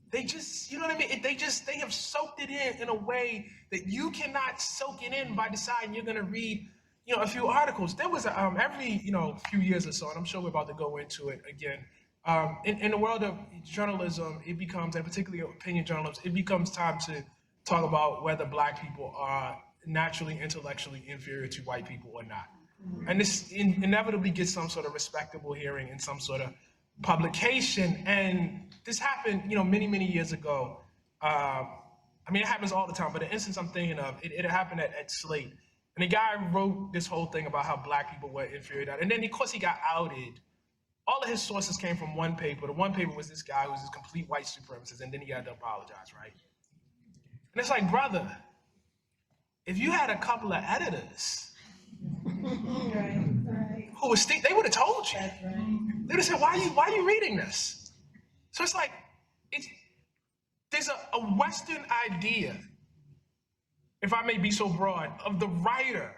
They just, you know what I mean? They have soaked it in a way that you cannot soak it in by deciding you're going to read, a few articles. There was every, few years or so, and I'm sure we're about to go into it again. In the world of journalism, it becomes, and particularly opinion journalism, it becomes time to talk about whether Black people are naturally intellectually inferior to white people or not. And this inevitably gets some sort of respectable hearing in some sort of publication. And this happened, many, many years ago. It happens all the time, but the instance I'm thinking of, it happened at Slate. And the guy wrote this whole thing about how Black people were inferior. And then, of course, he got outed. All of his sources came from one paper. The one paper was this guy who was this complete white supremacist, and then he had to apologize, right? And it's like, brother, if you had a couple of editors who was they would have told you. They would have said, why are you reading this? So it's like, there's a Western idea, if I may be so broad, of the writer.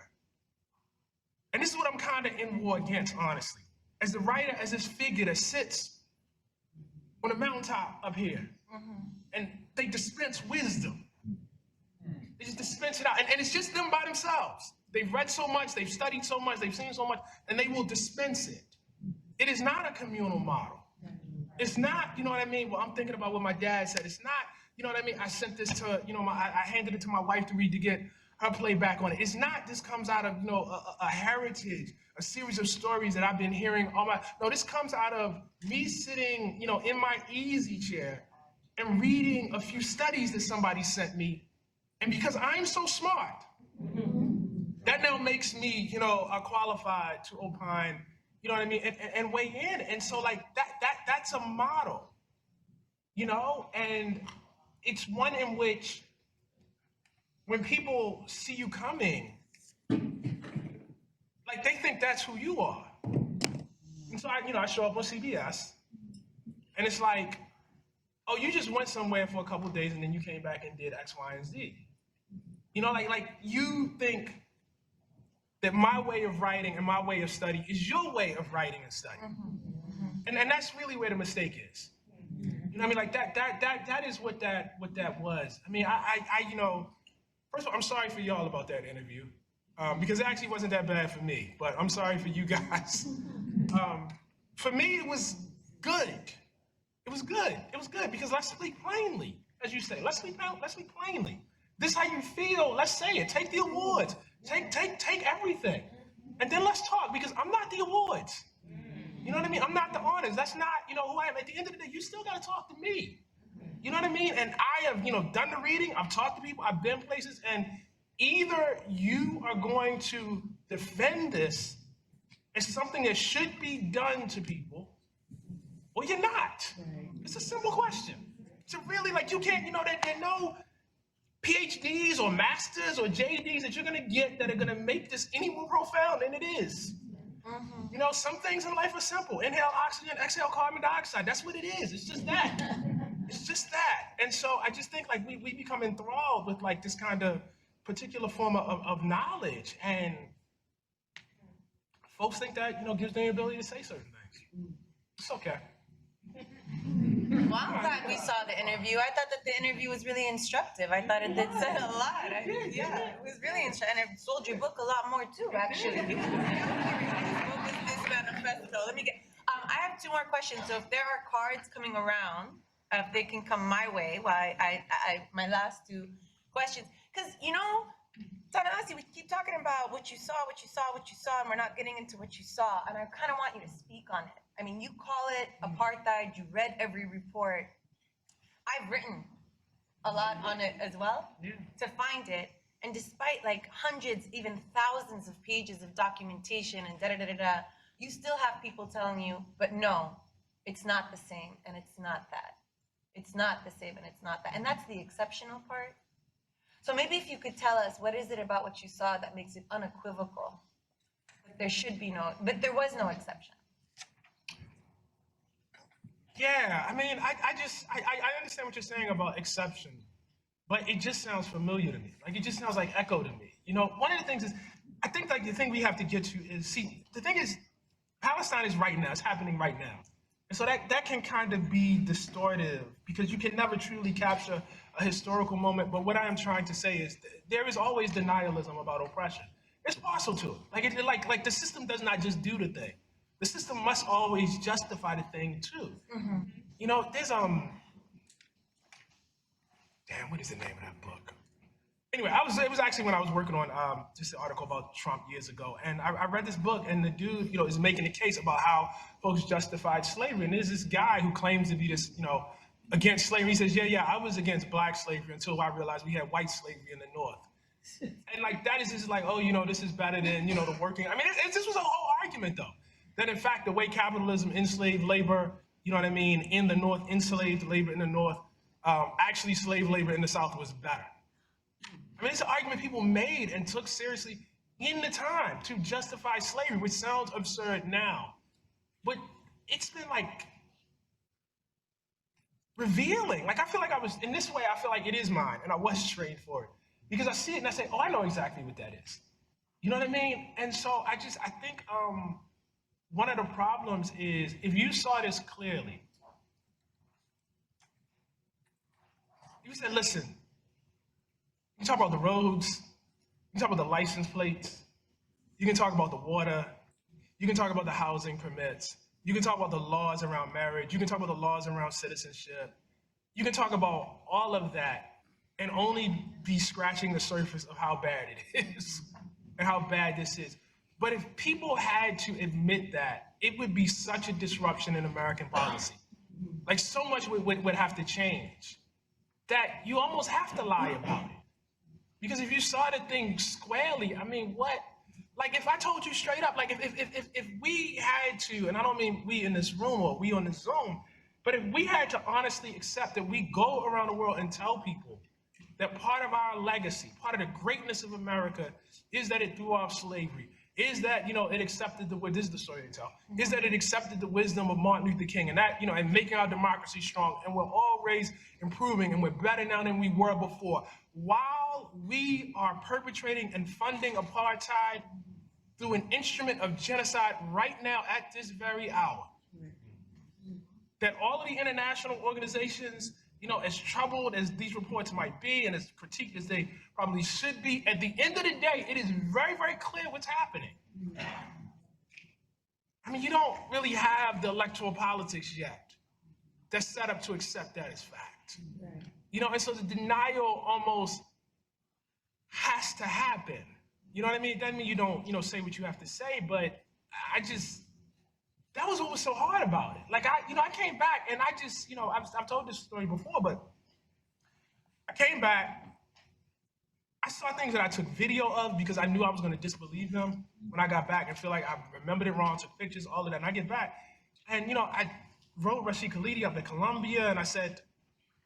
And this is what I'm kind of in war against, honestly. As the writer, as this figure that sits on a mountaintop up here, and they dispense wisdom. They just dispense it out. And it's just them by themselves. They've read so much, they've studied so much, they've seen so much, and they will dispense it. It is not a communal model. It's not, you know what I mean? Well, I'm thinking about what my dad said. It's not, you know what I mean? I sent this to, I handed it to my wife to read to get her playback on it. It's not, this comes out of, a heritage, a series of stories that I've been hearing no, this comes out of me sitting, in my easy chair and reading a few studies that somebody sent me. And because I'm so smart, that now makes me, qualified to opine, you know what I mean, and weigh in. And so like that's a model, and it's one in which when people see you coming, like they think that's who you are. And so I show up on CBS and it's like, oh, you just went somewhere for a couple of days and then you came back and did X, Y, and Z. Like you think that my way of writing and my way of studying is your way of writing and studying. And that's really where the mistake is. You know what I mean? Like that is what that was. I mean, first of all, I'm sorry for y'all about that interview. Because it actually wasn't that bad for me, but I'm sorry for you guys. For me, it was good. It was good. It was good because let's speak plainly, as you say. Let's speak plainly. This is how you feel. Let's say it. Take the awards. Take everything. And then let's talk because I'm not the awards. You know what I mean? I'm not the honors. That's not, who I am. At the end of the day, you still got to talk to me. You know what I mean? And I have, done the reading. I've talked to people. I've been places. And either you are going to defend this as something that should be done to people, or you're not. It's a simple question. It's really like you can't, there are no PhDs or masters or JDs that you're gonna get that are gonna make this any more profound than it is. Some things in life are simple. Inhale oxygen, exhale carbon dioxide. That's what it is. It's just that. It's just that. And so I just think like we become enthralled with like this kind of particular form of knowledge, and folks think that gives them the ability to say certain things. It's okay. Well, I'm glad we saw the interview. I thought that the interview was really instructive. I thought it did say a lot. It was really instructive, and it sold your book a lot more too, actually. What was this manifesto? Let me get. I have two more questions. So if there are cards coming around, if they can come my way, my last two questions. Because, Ta-Nehisi, we keep talking about what you saw, and we're not getting into what you saw. And I kind of want you to speak on it. I mean, you call it apartheid. You read every report. I've written a lot on it as well, Yeah. to find it. And despite like hundreds, even thousands of pages of documentation and da-da-da-da-da, you still have people telling you, but no, it's not the same, and it's not that. It's not the same, and it's not that. And that's the exceptional part. So maybe if you could tell us, what is it about what you saw that makes it unequivocal? That there should be no, but there was no exception. Yeah, I mean, I understand what you're saying about exception, but it just sounds familiar to me. Like, it just sounds like echo to me. You know, one of the things is, I think like the thing we have to get to is, see, the thing is, Palestine is right now, it's happening right now. And so that can kind of be distortive because you can never truly capture a historical moment. But what I am trying to say is there is always denialism about oppression. It's partial to it. Like the system does not just do the thing. The system must always justify the thing too. Mm-hmm. You know, there's damn, what is the name of that book? Anyway, it was actually when I was working on just an article about Trump years ago, and I read this book, and the dude, you know, is making a case about how folks justified slavery, and there's this guy who claims to be this, you know, against slavery. He says, yeah, I was against black slavery until I realized we had white slavery in the North, and like that is just like, oh, you know, this is better than, you know, the working. I mean, this was a whole argument though, that in fact the way capitalism enslaved labor, you know what I mean, in the North, enslaved labor in the North, actually slave labor in the South was better. I mean, it's an argument people made and took seriously in the time to justify slavery, which sounds absurd now. But it's been like revealing. Like, I feel like I was, in this way, I feel like it is mine and I was trained for it. Because I see it and I say, oh, I know exactly what that is. You know what I mean? And so I think one of the problems is if you saw this clearly, you said, listen, you talk about the roads, you talk about the license plates, you can talk about the water, you can talk about the housing permits, you can talk about the laws around marriage, you can talk about the laws around citizenship, you can talk about all of that and only be scratching the surface of how bad it is and how bad this is. But if people had to admit that, it would be such a disruption in American policy. Like, so much would have to change that you almost have to lie about it. Because if you saw the thing squarely, I mean, what? Like, if I told you straight up, like, if we had to, and I don't mean we in this room or we on this Zoom, but if we had to honestly accept that we go around the world and tell people that part of our legacy, part of the greatness of America is that it threw off slavery, is that, you know, it accepted this is the story they tell, is that it accepted the wisdom of Martin Luther King and that, you know, and making our democracy strong, and we're always improving and we're better now than we were before. While we are perpetrating and funding apartheid through an instrument of genocide right now at this very hour, that all of the international organizations, you know, as troubled as these reports might be and as critiqued as they probably should be, at the end of the day, it is very, very clear what's happening. I mean, you don't really have the electoral politics yet that's set up to accept that as fact. Right. You know, and so the denial almost has to happen. You know what I mean? It doesn't mean you don't, you know, say what you have to say, but that was what was so hard about it. Like, I came back and you know, I've told this story before, but I came back, I saw things that I took video of because I knew I was going to disbelieve them when I got back and feel like I remembered it wrong, took pictures, all of that. And I get back and, you know, I wrote Rashid Khalidi up at Columbia and I said,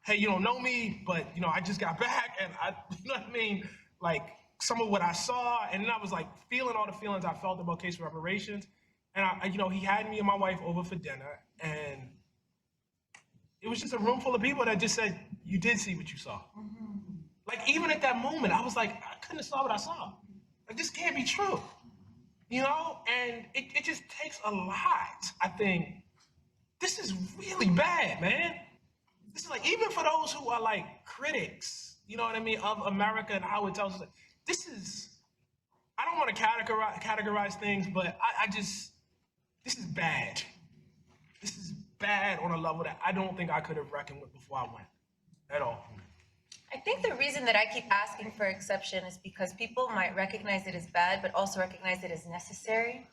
hey, you don't know me, but, you know, I just got back and you know what I mean? Like, some of what I saw, and then I was like feeling all the feelings I felt about case reparations. And you know, he had me and my wife over for dinner, and it was just a room full of people that just said, you did see what you saw. Mm-hmm. Like, even at that moment, I was like, I couldn't have saw what I saw. Like, this can't be true, you know? And it just takes a lot, I think. This is really bad, man. This is like, even for those who are like critics, you know what I mean, of America and how it tells us, this is, I don't want to categorize things, but this is bad. This is bad on a level that I don't think I could have reckoned with before I went at all. I think the reason that I keep asking for exception is because people might recognize it as bad, but also recognize it as necessary.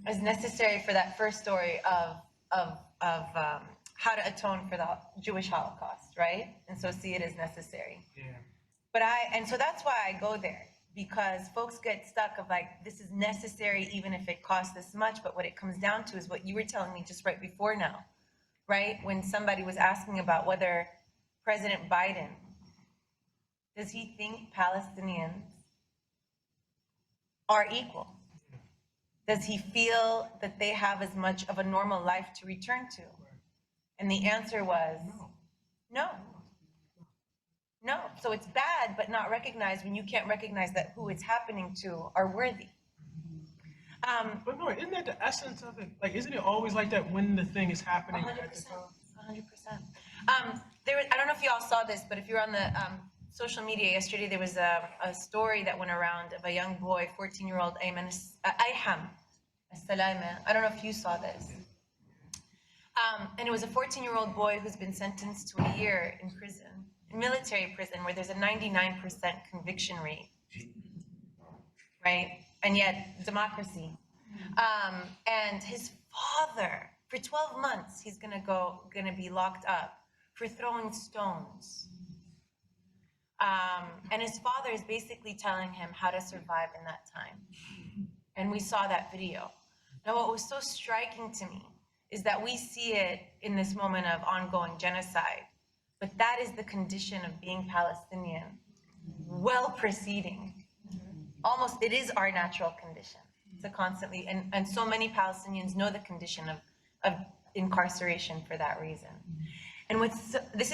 As necessary for that first story of how to atone for the Jewish Holocaust, right? And so see it as necessary. Yeah. And so that's why I go there, because folks get stuck of like, this is necessary even if it costs this much, but what it comes down to is what you were telling me just right before now, right? When somebody was asking about whether President Biden, does he think Palestinians are equal? Does he feel that they have as much of a normal life to return to? And the answer was no. No. So it's bad, but not recognized when you can't recognize that who it's happening to are worthy. But no, isn't that the essence of it? Like, isn't it always like that when the thing is happening 100%. at the time? 100%. I don't know if you all saw this, but if you're on the social media yesterday, there was a story that went around of a young boy, 14-year-old Ayham As-Salama. I don't know if you saw this. And it was a 14-year-old boy who's been sentenced to a year in prison, in military prison, where there's a 99% conviction rate, right? And yet, democracy. And his father, for 12 months, he's gonna be locked up for throwing stones. And his father is basically telling him how to survive in that time. And we saw that video. Now, what was so striking to me is that we see it in this moment of ongoing genocide, but that is the condition of being Palestinian, well preceding. Almost, it is our natural condition to constantly, and so many Palestinians know the condition of incarceration for that reason. And this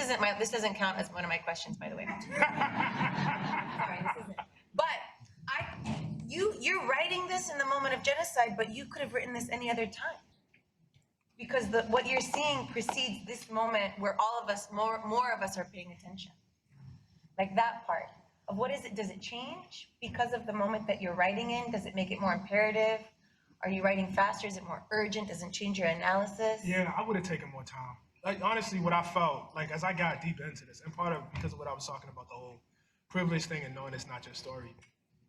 doesn't count as one of my questions, by the way. Sorry, this isn't. But you're writing this in the moment of genocide, but you could have written this any other time. Because what you're seeing precedes this moment where all of us, more of us are paying attention. Like that part of what is it, does it change because of the moment that you're writing in? Does it make it more imperative? Are you writing faster? Is it more urgent? Does it change your analysis? Yeah, I would have taken more time. Like, honestly, what I felt, like, as I got deep into this, and part of because of what I was talking about, the whole privilege thing and knowing it's not your story.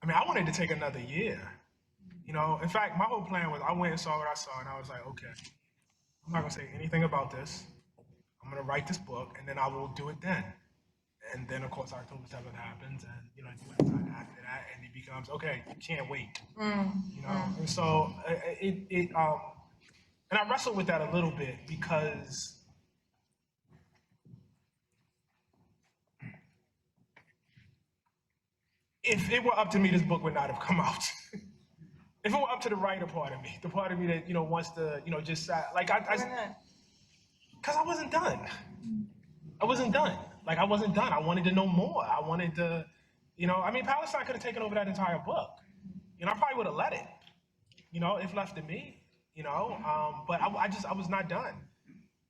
I mean, I wanted to take another year. You know, in fact, my whole plan was I went and saw what I saw, and I was like, okay, I'm not gonna say anything about this. I'm gonna write this book, and then I will do it then. And then, of course, October 7th happens, and, you know, you went after that, and it becomes, okay, you can't wait. You know, and so and I wrestled with that a little bit because if it were up to me, this book would not have come out. If it were up to the writer part of me, the part of me that, you know, wants to, you know, just, like, because I wasn't done. I wasn't done. Like, I wasn't done. I wanted to know more. I wanted to, you know, I mean, Palestine could have taken over that entire book. You know, I probably would have let it, you know, if left to me, you know, but I was not done,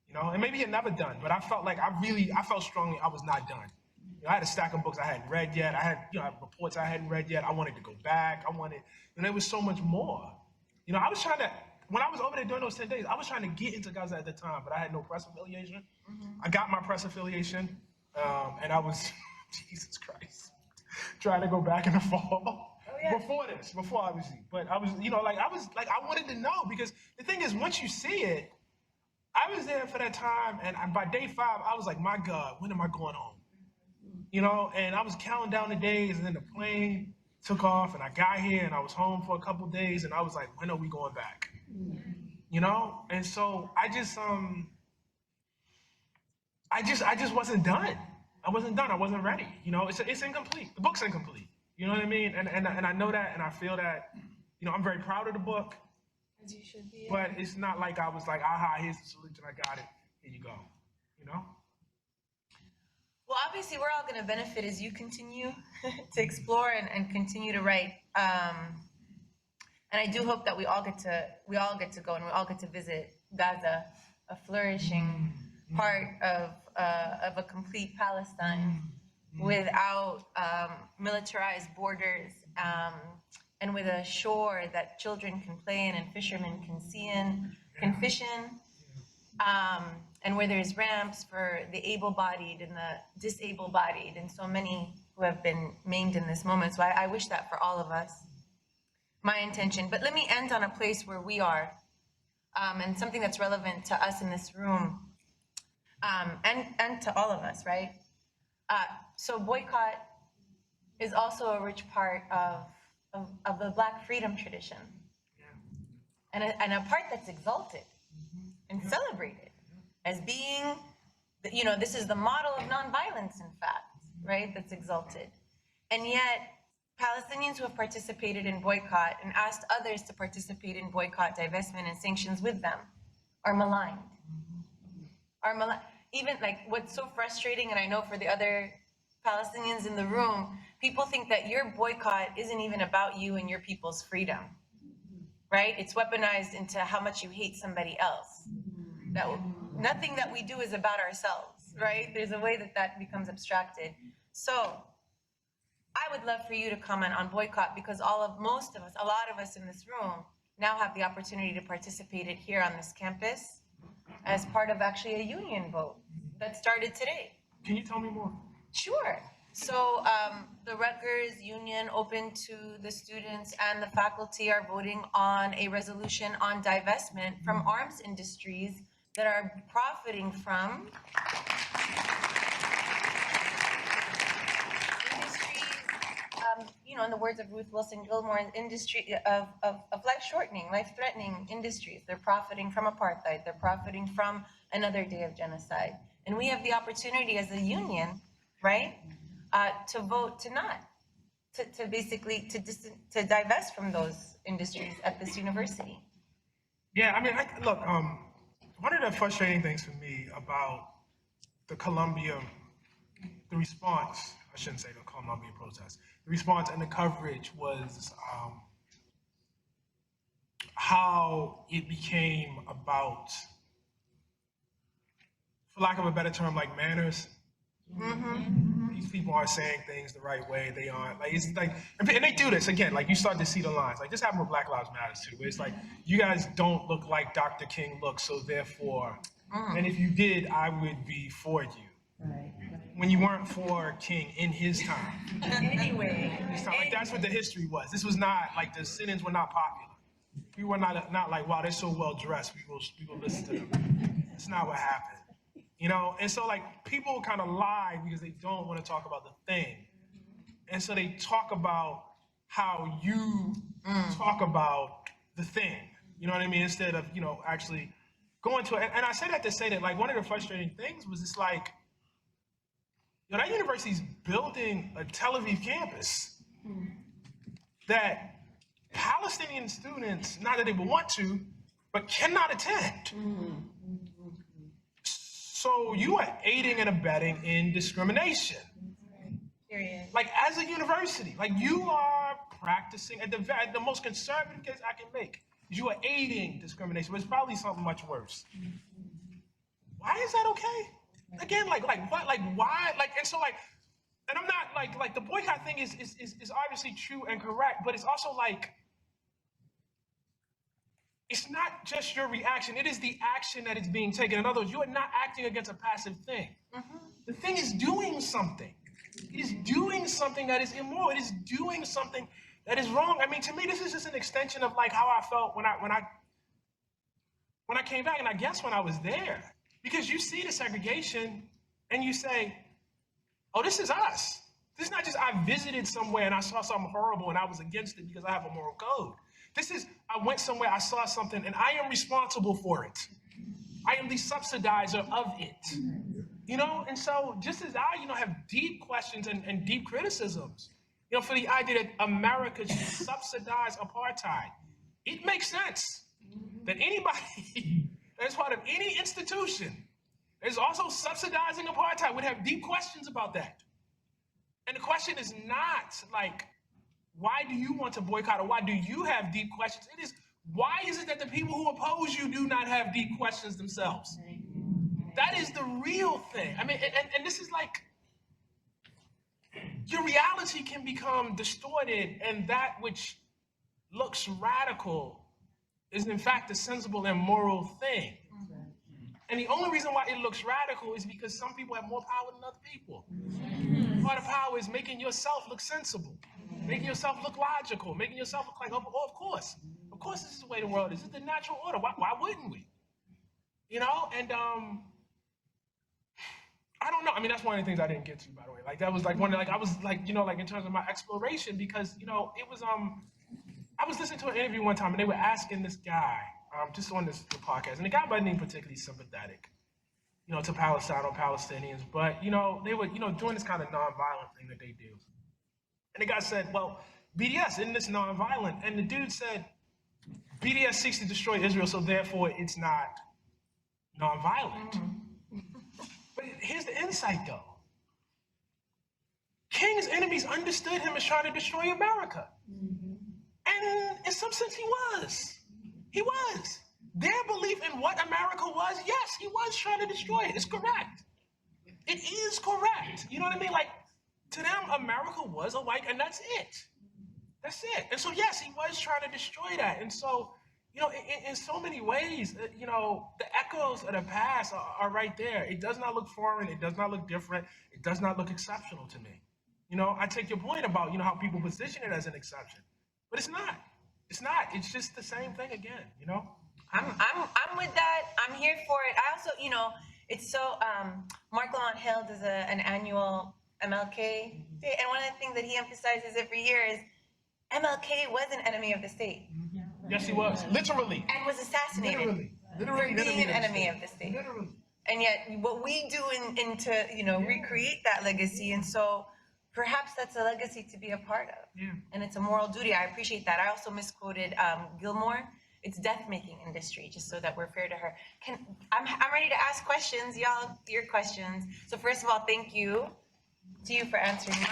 you know, and maybe you're never done, but I felt like I felt strongly I was not done. You know, I had a stack of books I hadn't read yet. I had, you know, reports I hadn't read yet. I wanted to go back. And there was so much more. You know, I was trying to, when I was over there during those 10 days, I was trying to get into Gaza at the time, but I had no press affiliation. I got my press affiliation, and I was, Jesus Christ, trying to go back in the fall. Before obviously. But I was, you know, like, I wanted to know, because the thing is, once you see it, I was there for that time, and by day 5, I was like, my God, when am I going home? You know, and I was counting down the days, and then the plane took off, and I got here, and I was home for a couple of days, and I was like, when are we going back? You know, and so I just wasn't done. I wasn't done. I wasn't ready. You know, it's incomplete. The book's incomplete. You know what I mean? And I know that, and I feel that. You know, I'm very proud of the book. As you should be. But it's not like I was like, aha, here's the solution. I got it. Here you go. You know. Well, obviously, we're all going to benefit as you continue to explore and continue to write. And I do hope that we all get to go and we all get to visit Gaza, a flourishing part of a complete Palestine without militarized borders, and with a shore that children can play in and fishermen can fish in. And where there's ramps for the able-bodied and the disable-bodied, and so many who have been maimed in this moment. So I wish that for all of us, my intention. But let me end on a place where we are, and something that's relevant to us in this room. and to all of us, right? So boycott is also a rich part of the Black freedom tradition, and a part that's exalted and celebrated as being, this is the model of nonviolence, in fact, right? That's exalted. And yet, Palestinians who have participated in boycott and asked others to participate in boycott, divestment, and sanctions with them are maligned. Even like what's so frustrating, and I know for the other Palestinians in the room, people think that your boycott isn't even about you and your people's freedom, right? It's weaponized into how much you hate somebody else. That nothing that we do is about ourselves, right? There's a way that becomes abstracted. So I would love for you to comment on boycott, because most of us, a lot of us in this room now have the opportunity to participate it here on this campus as part of actually a union vote that started today. Can you tell me more? Sure. So the Rutgers union, open to the students and the faculty, are voting on a resolution on divestment from arms industries that are profiting from in the words of Ruth Wilson Gilmore, industry of life shortening, life threatening industries. They're profiting from apartheid. They're profiting from another day of genocide. And we have the opportunity as a union, right, to vote to basically divest from those industries at this university. Yeah, I mean, look, one of the frustrating things for me about the response, I shouldn't say the Columbia protest, the response and the coverage was how it became about, for lack of a better term, like manners. These people aren't saying things the right way. They aren't, like, it's like, and they do this again, like you start to see the lines. Like this happened with Black Lives Matter too, where it's like, you guys don't look like Dr. King looks, so therefore, and if you did, I would be for you. Right. When you weren't for King in his time. Anyway. Like that's what the history was. This was not, like the sit-ins were not popular. We were not like, wow, they're so well dressed, we will listen to them. That's not what happened. And so like people kind of lie because they don't want to talk about the thing. And so they talk about how you talk about the thing. You know what I mean? Instead of, actually going to it. And I say that to say that, like, one of the frustrating things was it's like, that university's building a Tel Aviv campus that Palestinian students, not that they would want to, but cannot attend. So you are aiding and abetting in discrimination. Period. Like as a university, like you are practicing at the most conservative case I can make. You are aiding discrimination, but it's probably something much worse. Why is that okay? Again, like what, like why, like, and so like, and I'm not like the boycott thing is obviously true and correct, but it's also like, it's not just your reaction, it is the action that is being taken. In other words, you are not acting against a passive thing. The thing is doing something. It is doing something that is immoral. It is doing something that is wrong. I mean, to me, this is just an extension of like how I felt when I came back, and I guess when I was there. Because you see the segregation and you say, oh, this is us. This is not just I visited somewhere and I saw something horrible and I was against it because I have a moral code. This is, I went somewhere, I saw something, and I am responsible for it. I am the subsidizer of it. And so just as I, have deep questions and deep criticisms, for the idea that America should subsidize apartheid, it makes sense that anybody that's part of any institution that is also subsidizing apartheid would have deep questions about that. And the question is not like, why do you want to boycott, or why do you have deep questions? It is, why is it that the people who oppose you do not have deep questions themselves? That is the real thing. I mean, and this is like, your reality can become distorted, and that which looks radical is in fact a sensible and moral thing. And the only reason why it looks radical is because some people have more power than other people. Part of power is making yourself look sensible, making yourself look logical, making yourself look like, oh, of course this is the way the world is. This is the natural order. Why wouldn't we? And I don't know. I mean, that's one of the things I didn't get to, by the way. Like that was like one of, like I was like, you know, like in terms of my exploration, because it was I was listening to an interview one time and they were asking this guy, just on this podcast, and the guy wasn't even particularly sympathetic, to Palestine or Palestinians, but they were, doing this kind of nonviolent thing that they do. And the guy said, well, BDS isn't this nonviolent? And the dude said, BDS seeks to destroy Israel, so therefore it's not nonviolent. Mm-hmm. But here's the insight, though. King's enemies understood him as trying to destroy America. Mm-hmm. And in some sense, he was. He was. Their belief in what America was, yes, he was trying to destroy it. It's correct. It is correct. You know what I mean? Like, to them, America was a white, and that's it. That's it. And so, yes, he was trying to destroy that. And so, in so many ways, the echoes of the past are right there. It does not look foreign. It does not look different. It does not look exceptional to me. I take your point about, how people position it as an exception, but it's not. It's not. It's just the same thing again, I'm with that. I'm here for it. I also, it's so, Mark Lamont Hill does an annual MLK Day, and one of the things that he emphasizes every year is MLK was an enemy of the state. Yes, he was. Literally. And was assassinated. Literally. For being an enemy of the state. Literally. And yet, what we do to recreate that legacy, and so perhaps that's a legacy to be a part of. Yeah. And it's a moral duty. I appreciate that. I also misquoted Gilmore. It's death-making industry, just so that we're fair to her. I'm ready to ask questions, y'all. Your questions. So first of all, thank you to you for answering mine.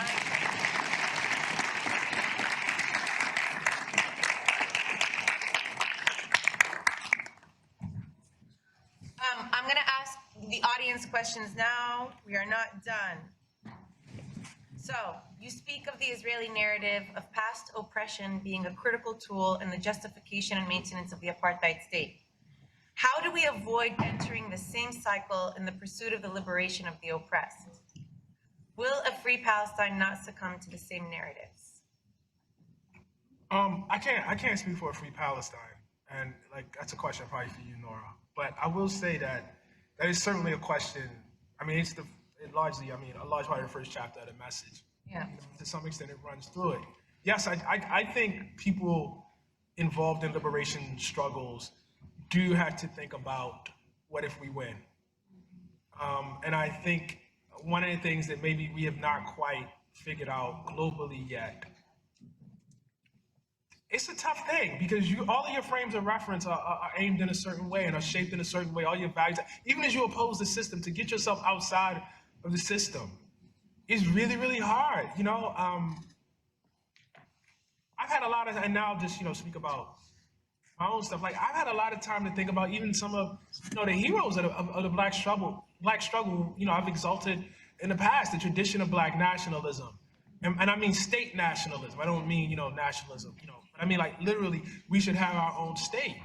I'm going to ask the audience questions now. We are not done. So, you speak of the Israeli narrative of past oppression being a critical tool in the justification and maintenance of the apartheid state. How do we avoid entering the same cycle in the pursuit of the liberation of the oppressed? Will a free Palestine not succumb to the same narratives? I can't speak for a free Palestine, and that's a question probably for you, Noura. But I will say that is certainly a question. I mean, a large part of the first chapter of the message. Yeah. To some extent, it runs through it. Yes, I think people involved in liberation struggles do have to think about what if we win. And I think one of the things that maybe we have not quite figured out globally yet, it's a tough thing because all of your frames of reference are aimed in a certain way and are shaped in a certain way. All your values, even as you oppose the system, to get yourself outside of the system is really, really hard. I've had a lot of, and now I'll just, speak about my own stuff. Like, I've had a lot of time to think about even some of, the heroes of the Black struggle. I've exalted in the past the tradition of Black nationalism. And I mean state nationalism. I don't mean, nationalism, but I mean, like, literally, we should have our own state.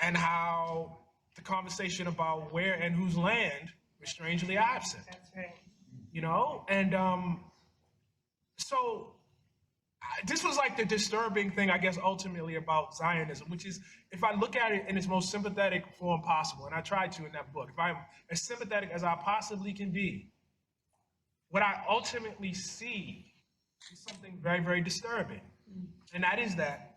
And how the conversation about where and whose land was strangely absent. That's right. And so this was like the disturbing thing, I guess, ultimately about Zionism, which is, if I look at it in its most sympathetic form possible, and I tried to in that book, if I'm as sympathetic as I possibly can be, what I ultimately see is something very, very disturbing. And that is that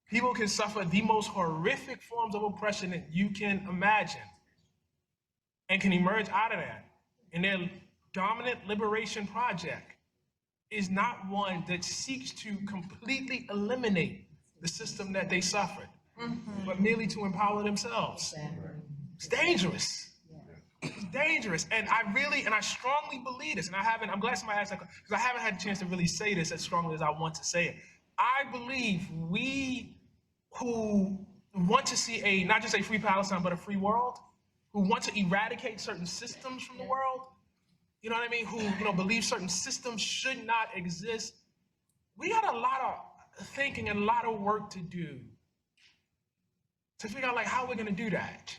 people can suffer the most horrific forms of oppression that you can imagine and can emerge out of that. And their dominant liberation project is not one that seeks to completely eliminate the system that they suffered, but merely to empower themselves. It's dangerous. It's dangerous. And I strongly believe this, and I'm glad somebody asked that, because I haven't had a chance to really say this as strongly as I want to say it. I believe we who want to see not just a free Palestine, but a free world, who want to eradicate certain systems from the world, you know what I mean, who believe certain systems should not exist, we got a lot of thinking and a lot of work to do to figure out how we're gonna do that.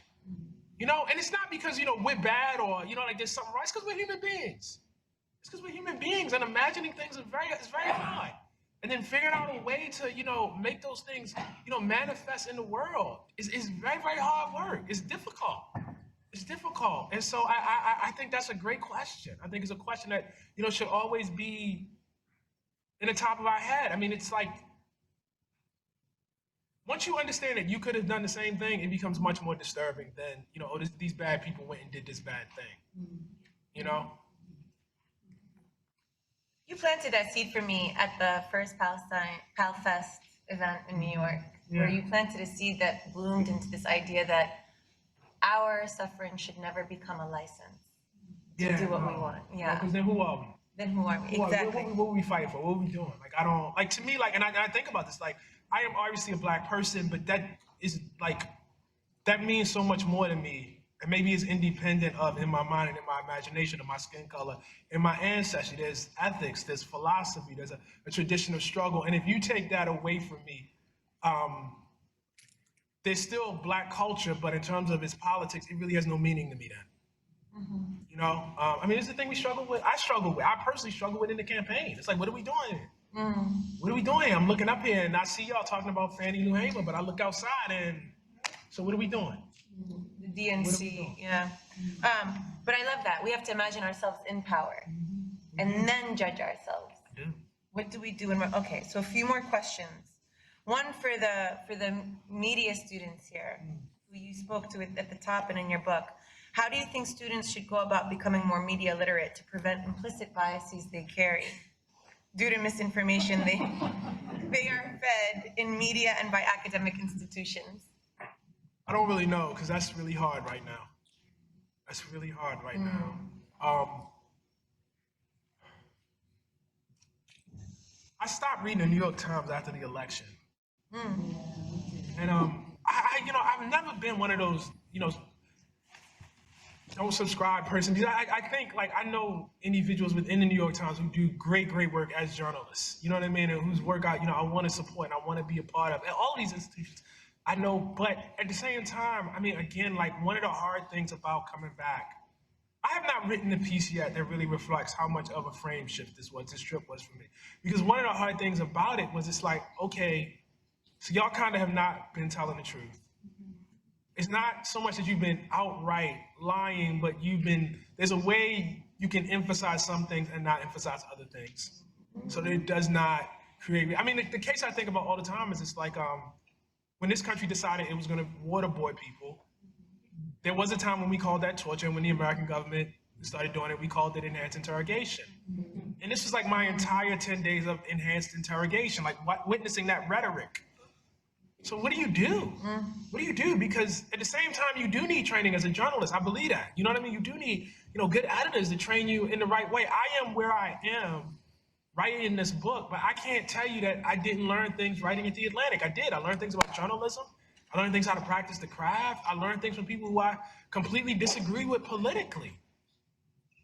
And it's not because, we're bad or, there's something wrong. It's because we're human beings. It's because we're human beings, and imagining things is very hard. And then figuring out a way to, make those things, manifest in the world is very, very hard work. It's difficult. It's difficult. And so I think that's a great question. I think it's a question that, should always be in the top of our head. I mean, it's like, once you understand that you could have done the same thing, it becomes much more disturbing than, these bad people went and did this bad thing, you know? You planted that seed for me at the first PalFest event in New York, where you planted a seed that bloomed into this idea that our suffering should never become a license to do what we want. Yeah. Because then who are we? Then who are we? Exactly. What are we fighting for? What are we doing? Like, I don't, like, to me, like, and I think about this, like, I am obviously a Black person, but that is, like, that means so much more to me. And maybe it's independent of, in my mind and in my imagination, of my skin color, in my ancestry. There's ethics, there's philosophy, there's a tradition of struggle. And if you take that away from me, there's still Black culture, but in terms of its politics, it really has no meaning to me then. You know, I mean, it's the thing we struggle with. I personally struggle with in the campaign. It's like, what are we doing? What are we doing? I'm looking up here and I see y'all talking about Fannie Lou Hamer, but I look outside and, so what are we doing? The DNC, yeah. But I love that. We have to imagine ourselves in power and then judge ourselves. What do we do? Okay, so a few more questions. One for the media students here, who you spoke to at the top and in your book. How do you think students should go about becoming more media literate to prevent implicit biases they carry due to misinformation they are fed in media and by academic institutions? I don't really know, because that's really hard right now. That's really hard right now. I stopped reading the New York Times after the election. And I've never been one of those, don't subscribe person. I think, like, I know individuals within the New York Times who do great work as journalists, you know what I mean? And whose work I want to support and I want to be a part of. And all these institutions, I know, but at the same time, I mean, again, like, one of the hard things about coming back, I have not written a piece yet that really reflects how much of a frame shift this trip was for me. Because one of the hard things about it was, it's like, okay, so y'all kind of have not been telling the truth. It's not so much that you've been outright lying, but there's a way you can emphasize some things and not emphasize other things. So that it does not create, I mean, the case I think about all the time is, it's like, when this country decided it was gonna waterboard people, there was a time when we called that torture, and when the American government started doing it, we called it enhanced interrogation. And this was like my entire 10 days of enhanced interrogation, like witnessing that rhetoric. So what do you do? What do you do? Because at the same time, you do need training as a journalist. I believe that. You know what I mean? You do need, good editors to train you in the right way. I am where I am writing this book, but I can't tell you that I didn't learn things writing at The Atlantic. I did. I learned things about journalism. I learned things how to practice the craft. I learned things from people who I completely disagree with politically.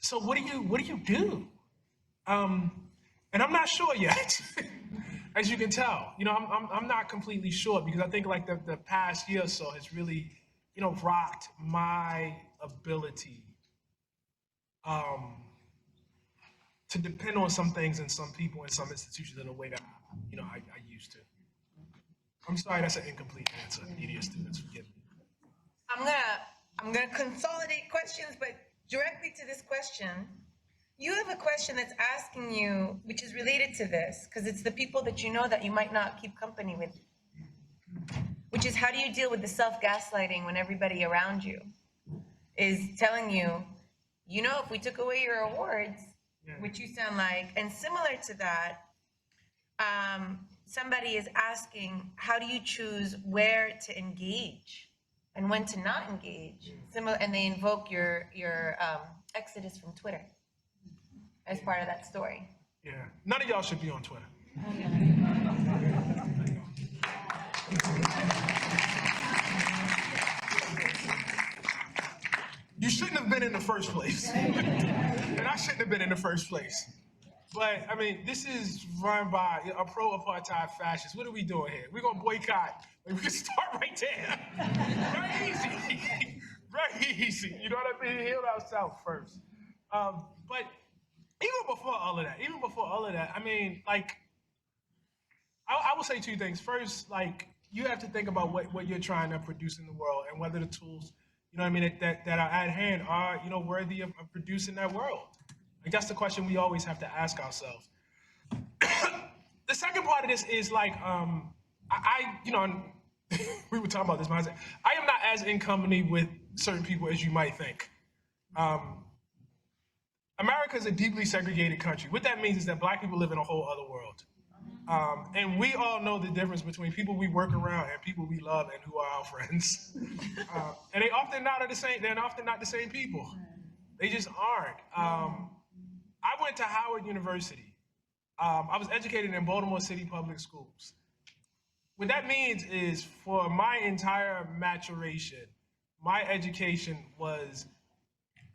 So what do you do? And I'm not sure yet. As you can tell, I'm not completely sure, because I think, like, the past year or so has really, rocked my ability to depend on some things and some people and some institutions in a way that, I used to. I'm sorry, that's an incomplete answer. Media students, forgive me. I'm gonna consolidate questions, but directly to this question. You have a question that's asking you, which is related to this, because it's the people that you know that you might not keep company with, which is, how do you deal with the self-gaslighting when everybody around you is telling you, if we took away your awards, which you sound like, and similar to that, somebody is asking, how do you choose where to engage and when to not engage? And they invoke your exodus from Twitter as part of that story. Yeah, none of y'all should be on Twitter. You shouldn't have been in the first place. And I shouldn't have been in the first place. But, I mean, this is run by a pro-apartheid fascist. What are we doing here? We're going to boycott. We can start right there. Very easy. Very easy. You know what I mean? Heal ourselves first. But even before all of that, I mean, like, I will say two things. First, like, you have to think about what you're trying to produce in the world and whether the tools, you know what I mean, that are at hand are, you know, worthy of producing that world? Like, that's the question we always have to ask ourselves. The second part of this is like, you know, we were talking about this, but I am not as in company with certain people as you might think. America is a deeply segregated country. What that means is that Black people live in a whole other world. And we all know the difference between people we work around and people we love and who are our friends. And they often not are the same. They're often not the same people. They just aren't. I went to Howard University. I was educated in Baltimore City public schools. What that means is for my entire maturation, my education was,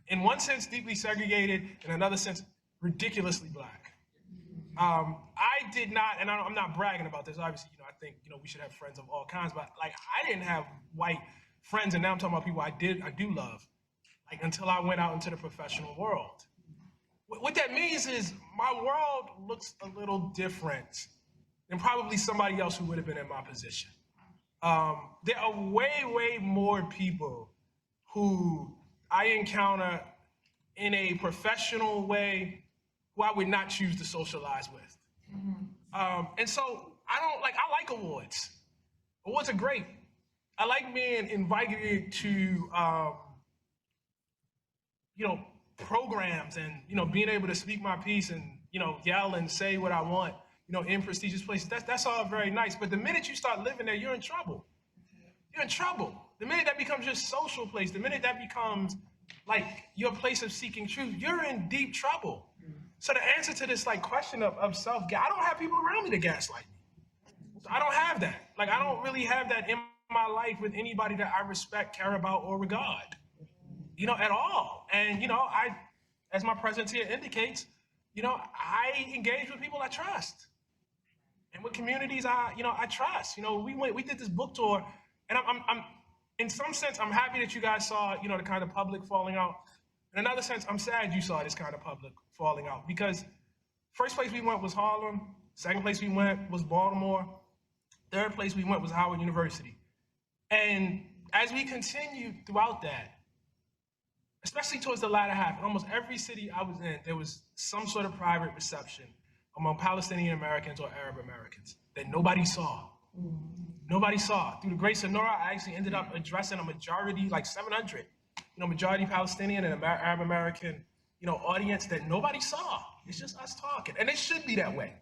in one sense, deeply segregated, in another sense, ridiculously Black. I did not, and I'm not bragging about this, obviously, you know, I think, you know, we should have friends of all kinds, but like, I didn't have white friends, and now I'm talking about people I do love, like, until I went out into the professional world. What that means is my world looks a little different than probably somebody else who would have been in my position. There are way more people who I encounter in a professional way who I would not choose to socialize with. And so I like awards. Awards are great. I like being invited to, you know, programs and, you know, being able to speak my piece and, you know, yell and say what I want, you know, in prestigious places. That's all very nice. But the minute you start living there, you're in trouble. You're in trouble. The minute that becomes your social place, the minute that becomes like your place of seeking truth, you're in deep trouble. So the answer to this like question of self, I don't have people around me to gaslight me. So I don't have that. Like, I don't really have that in my life with anybody that I respect, care about, or regard, you know, at all. And, you know, as my presence here indicates, you know, I engage with people I trust. And with communities I trust. You know, we did this book tour, and I'm in some sense, I'm happy that you guys saw, you know, the kind of public falling out. In another sense, I'm sad you saw this kind of public falling out, because first place we went was Harlem, second place we went was Baltimore, third place we went was Howard University. And as we continued throughout that, especially towards the latter half, in almost every city I was in, there was some sort of private reception among Palestinian Americans or Arab Americans that nobody saw. Nobody saw. Through the grace of Noura, I actually ended up addressing a majority, like 700, you know, majority Palestinian and Arab American, you know, audience that nobody saw. It's just us talking. And it should be that way.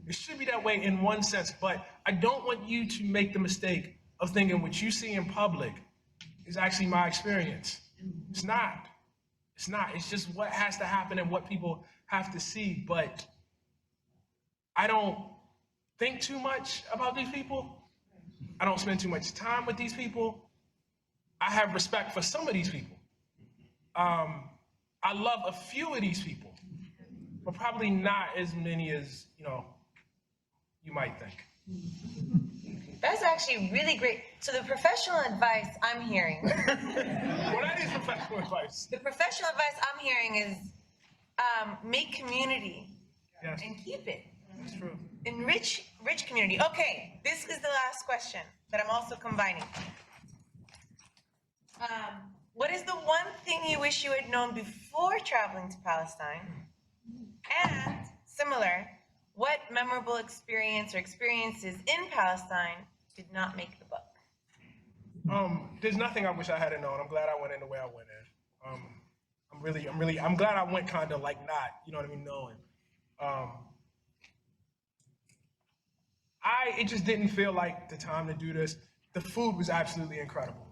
It should be that way in one sense, but I don't want you to make the mistake of thinking what you see in public is actually my experience. It's not. It's not. It's just what has to happen and what people have to see. But I don't think too much about these people. I don't spend too much time with these people. I have respect for some of these people. I love a few of these people, but probably not as many as, you know, you might think. That's actually really great. So the professional advice I'm hearing. Well, that is professional advice. The professional advice I'm hearing is make community. Yes. And keep it. That's true. Enrich community. Okay, this is the last question that I'm also combining. What is the one thing you wish you had known before traveling to Palestine? And similar, what memorable experience or experiences in Palestine did not make the book? There's nothing I wish I hadn't known. I'm glad I went in the way I went in. I'm glad I went kind of like not, you know what I mean, knowing. It just didn't feel like the time to do this. The food was absolutely incredible.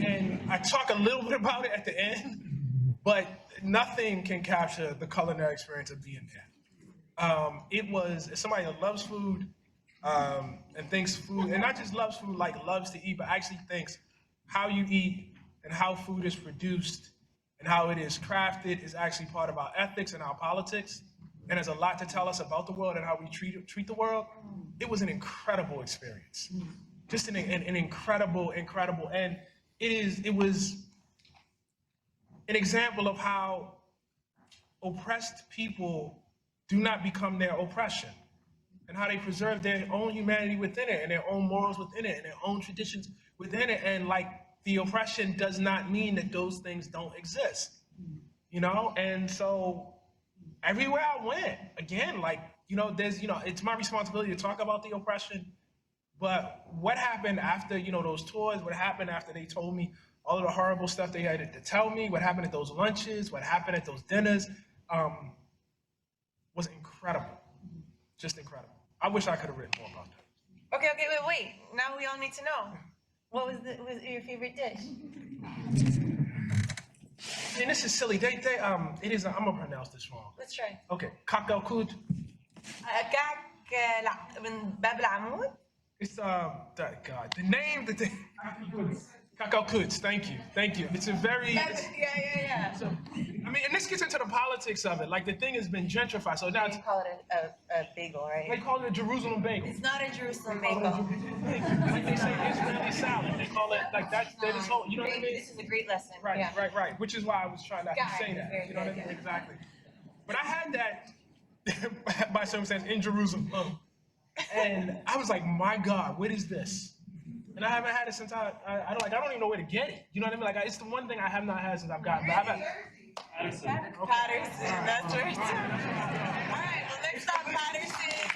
And I talk a little bit about it at the end, but nothing can capture the culinary experience of being there. It was, as somebody that loves food and thinks food, and not just loves food, like loves to eat, but actually thinks how you eat and how food is produced and how it is crafted is actually part of our ethics and our politics. And there's a lot to tell us about the world and how we treat the world. It was an incredible experience. Just an incredible, and it was an example of how oppressed people do not become their oppression, and how they preserve their own humanity within it, and their own morals within it, and their own traditions within it. And like, the oppression does not mean that those things don't exist, you know? And so everywhere I went, again, like, you know, there's, you know, it's my responsibility to talk about the oppression, but what happened after, you know, those tours, what happened after they told me all of the horrible stuff they had to tell me, what happened at those lunches, what happened at those dinners, was incredible, just incredible. I wish I could have written more about that. Okay, wait. Now we all need to know. What was your favorite dish? And this is silly. It is. I'm gonna pronounce this wrong. Let's try. Okay, kakao kud. كعك من باب العمود. It's the name that they. Kakao kuds. Thank you. It's a very. Yeah. So, I mean, and this gets into the politics of it. Like the thing has been gentrified, so now it's, They call it a bagel, right? they call it a Jerusalem bagel. It's not a Jerusalem bagel. Like they say Israeli salad. They call it like that's this whole. You know what I mean? This is a great lesson. Right, Yeah. right. Which is why I was trying to Got say it. that. Very You know what I good, mean? yeah. Exactly. But I had that by circumstance in Jerusalem, and I was like, my God, what is this? And I haven't had it since I don't even know where to get it. You know what I mean? Like it's the one thing I have not had since I've gotten. Patterson. Patterson. That's right. All right. Well, next stop, Patterson.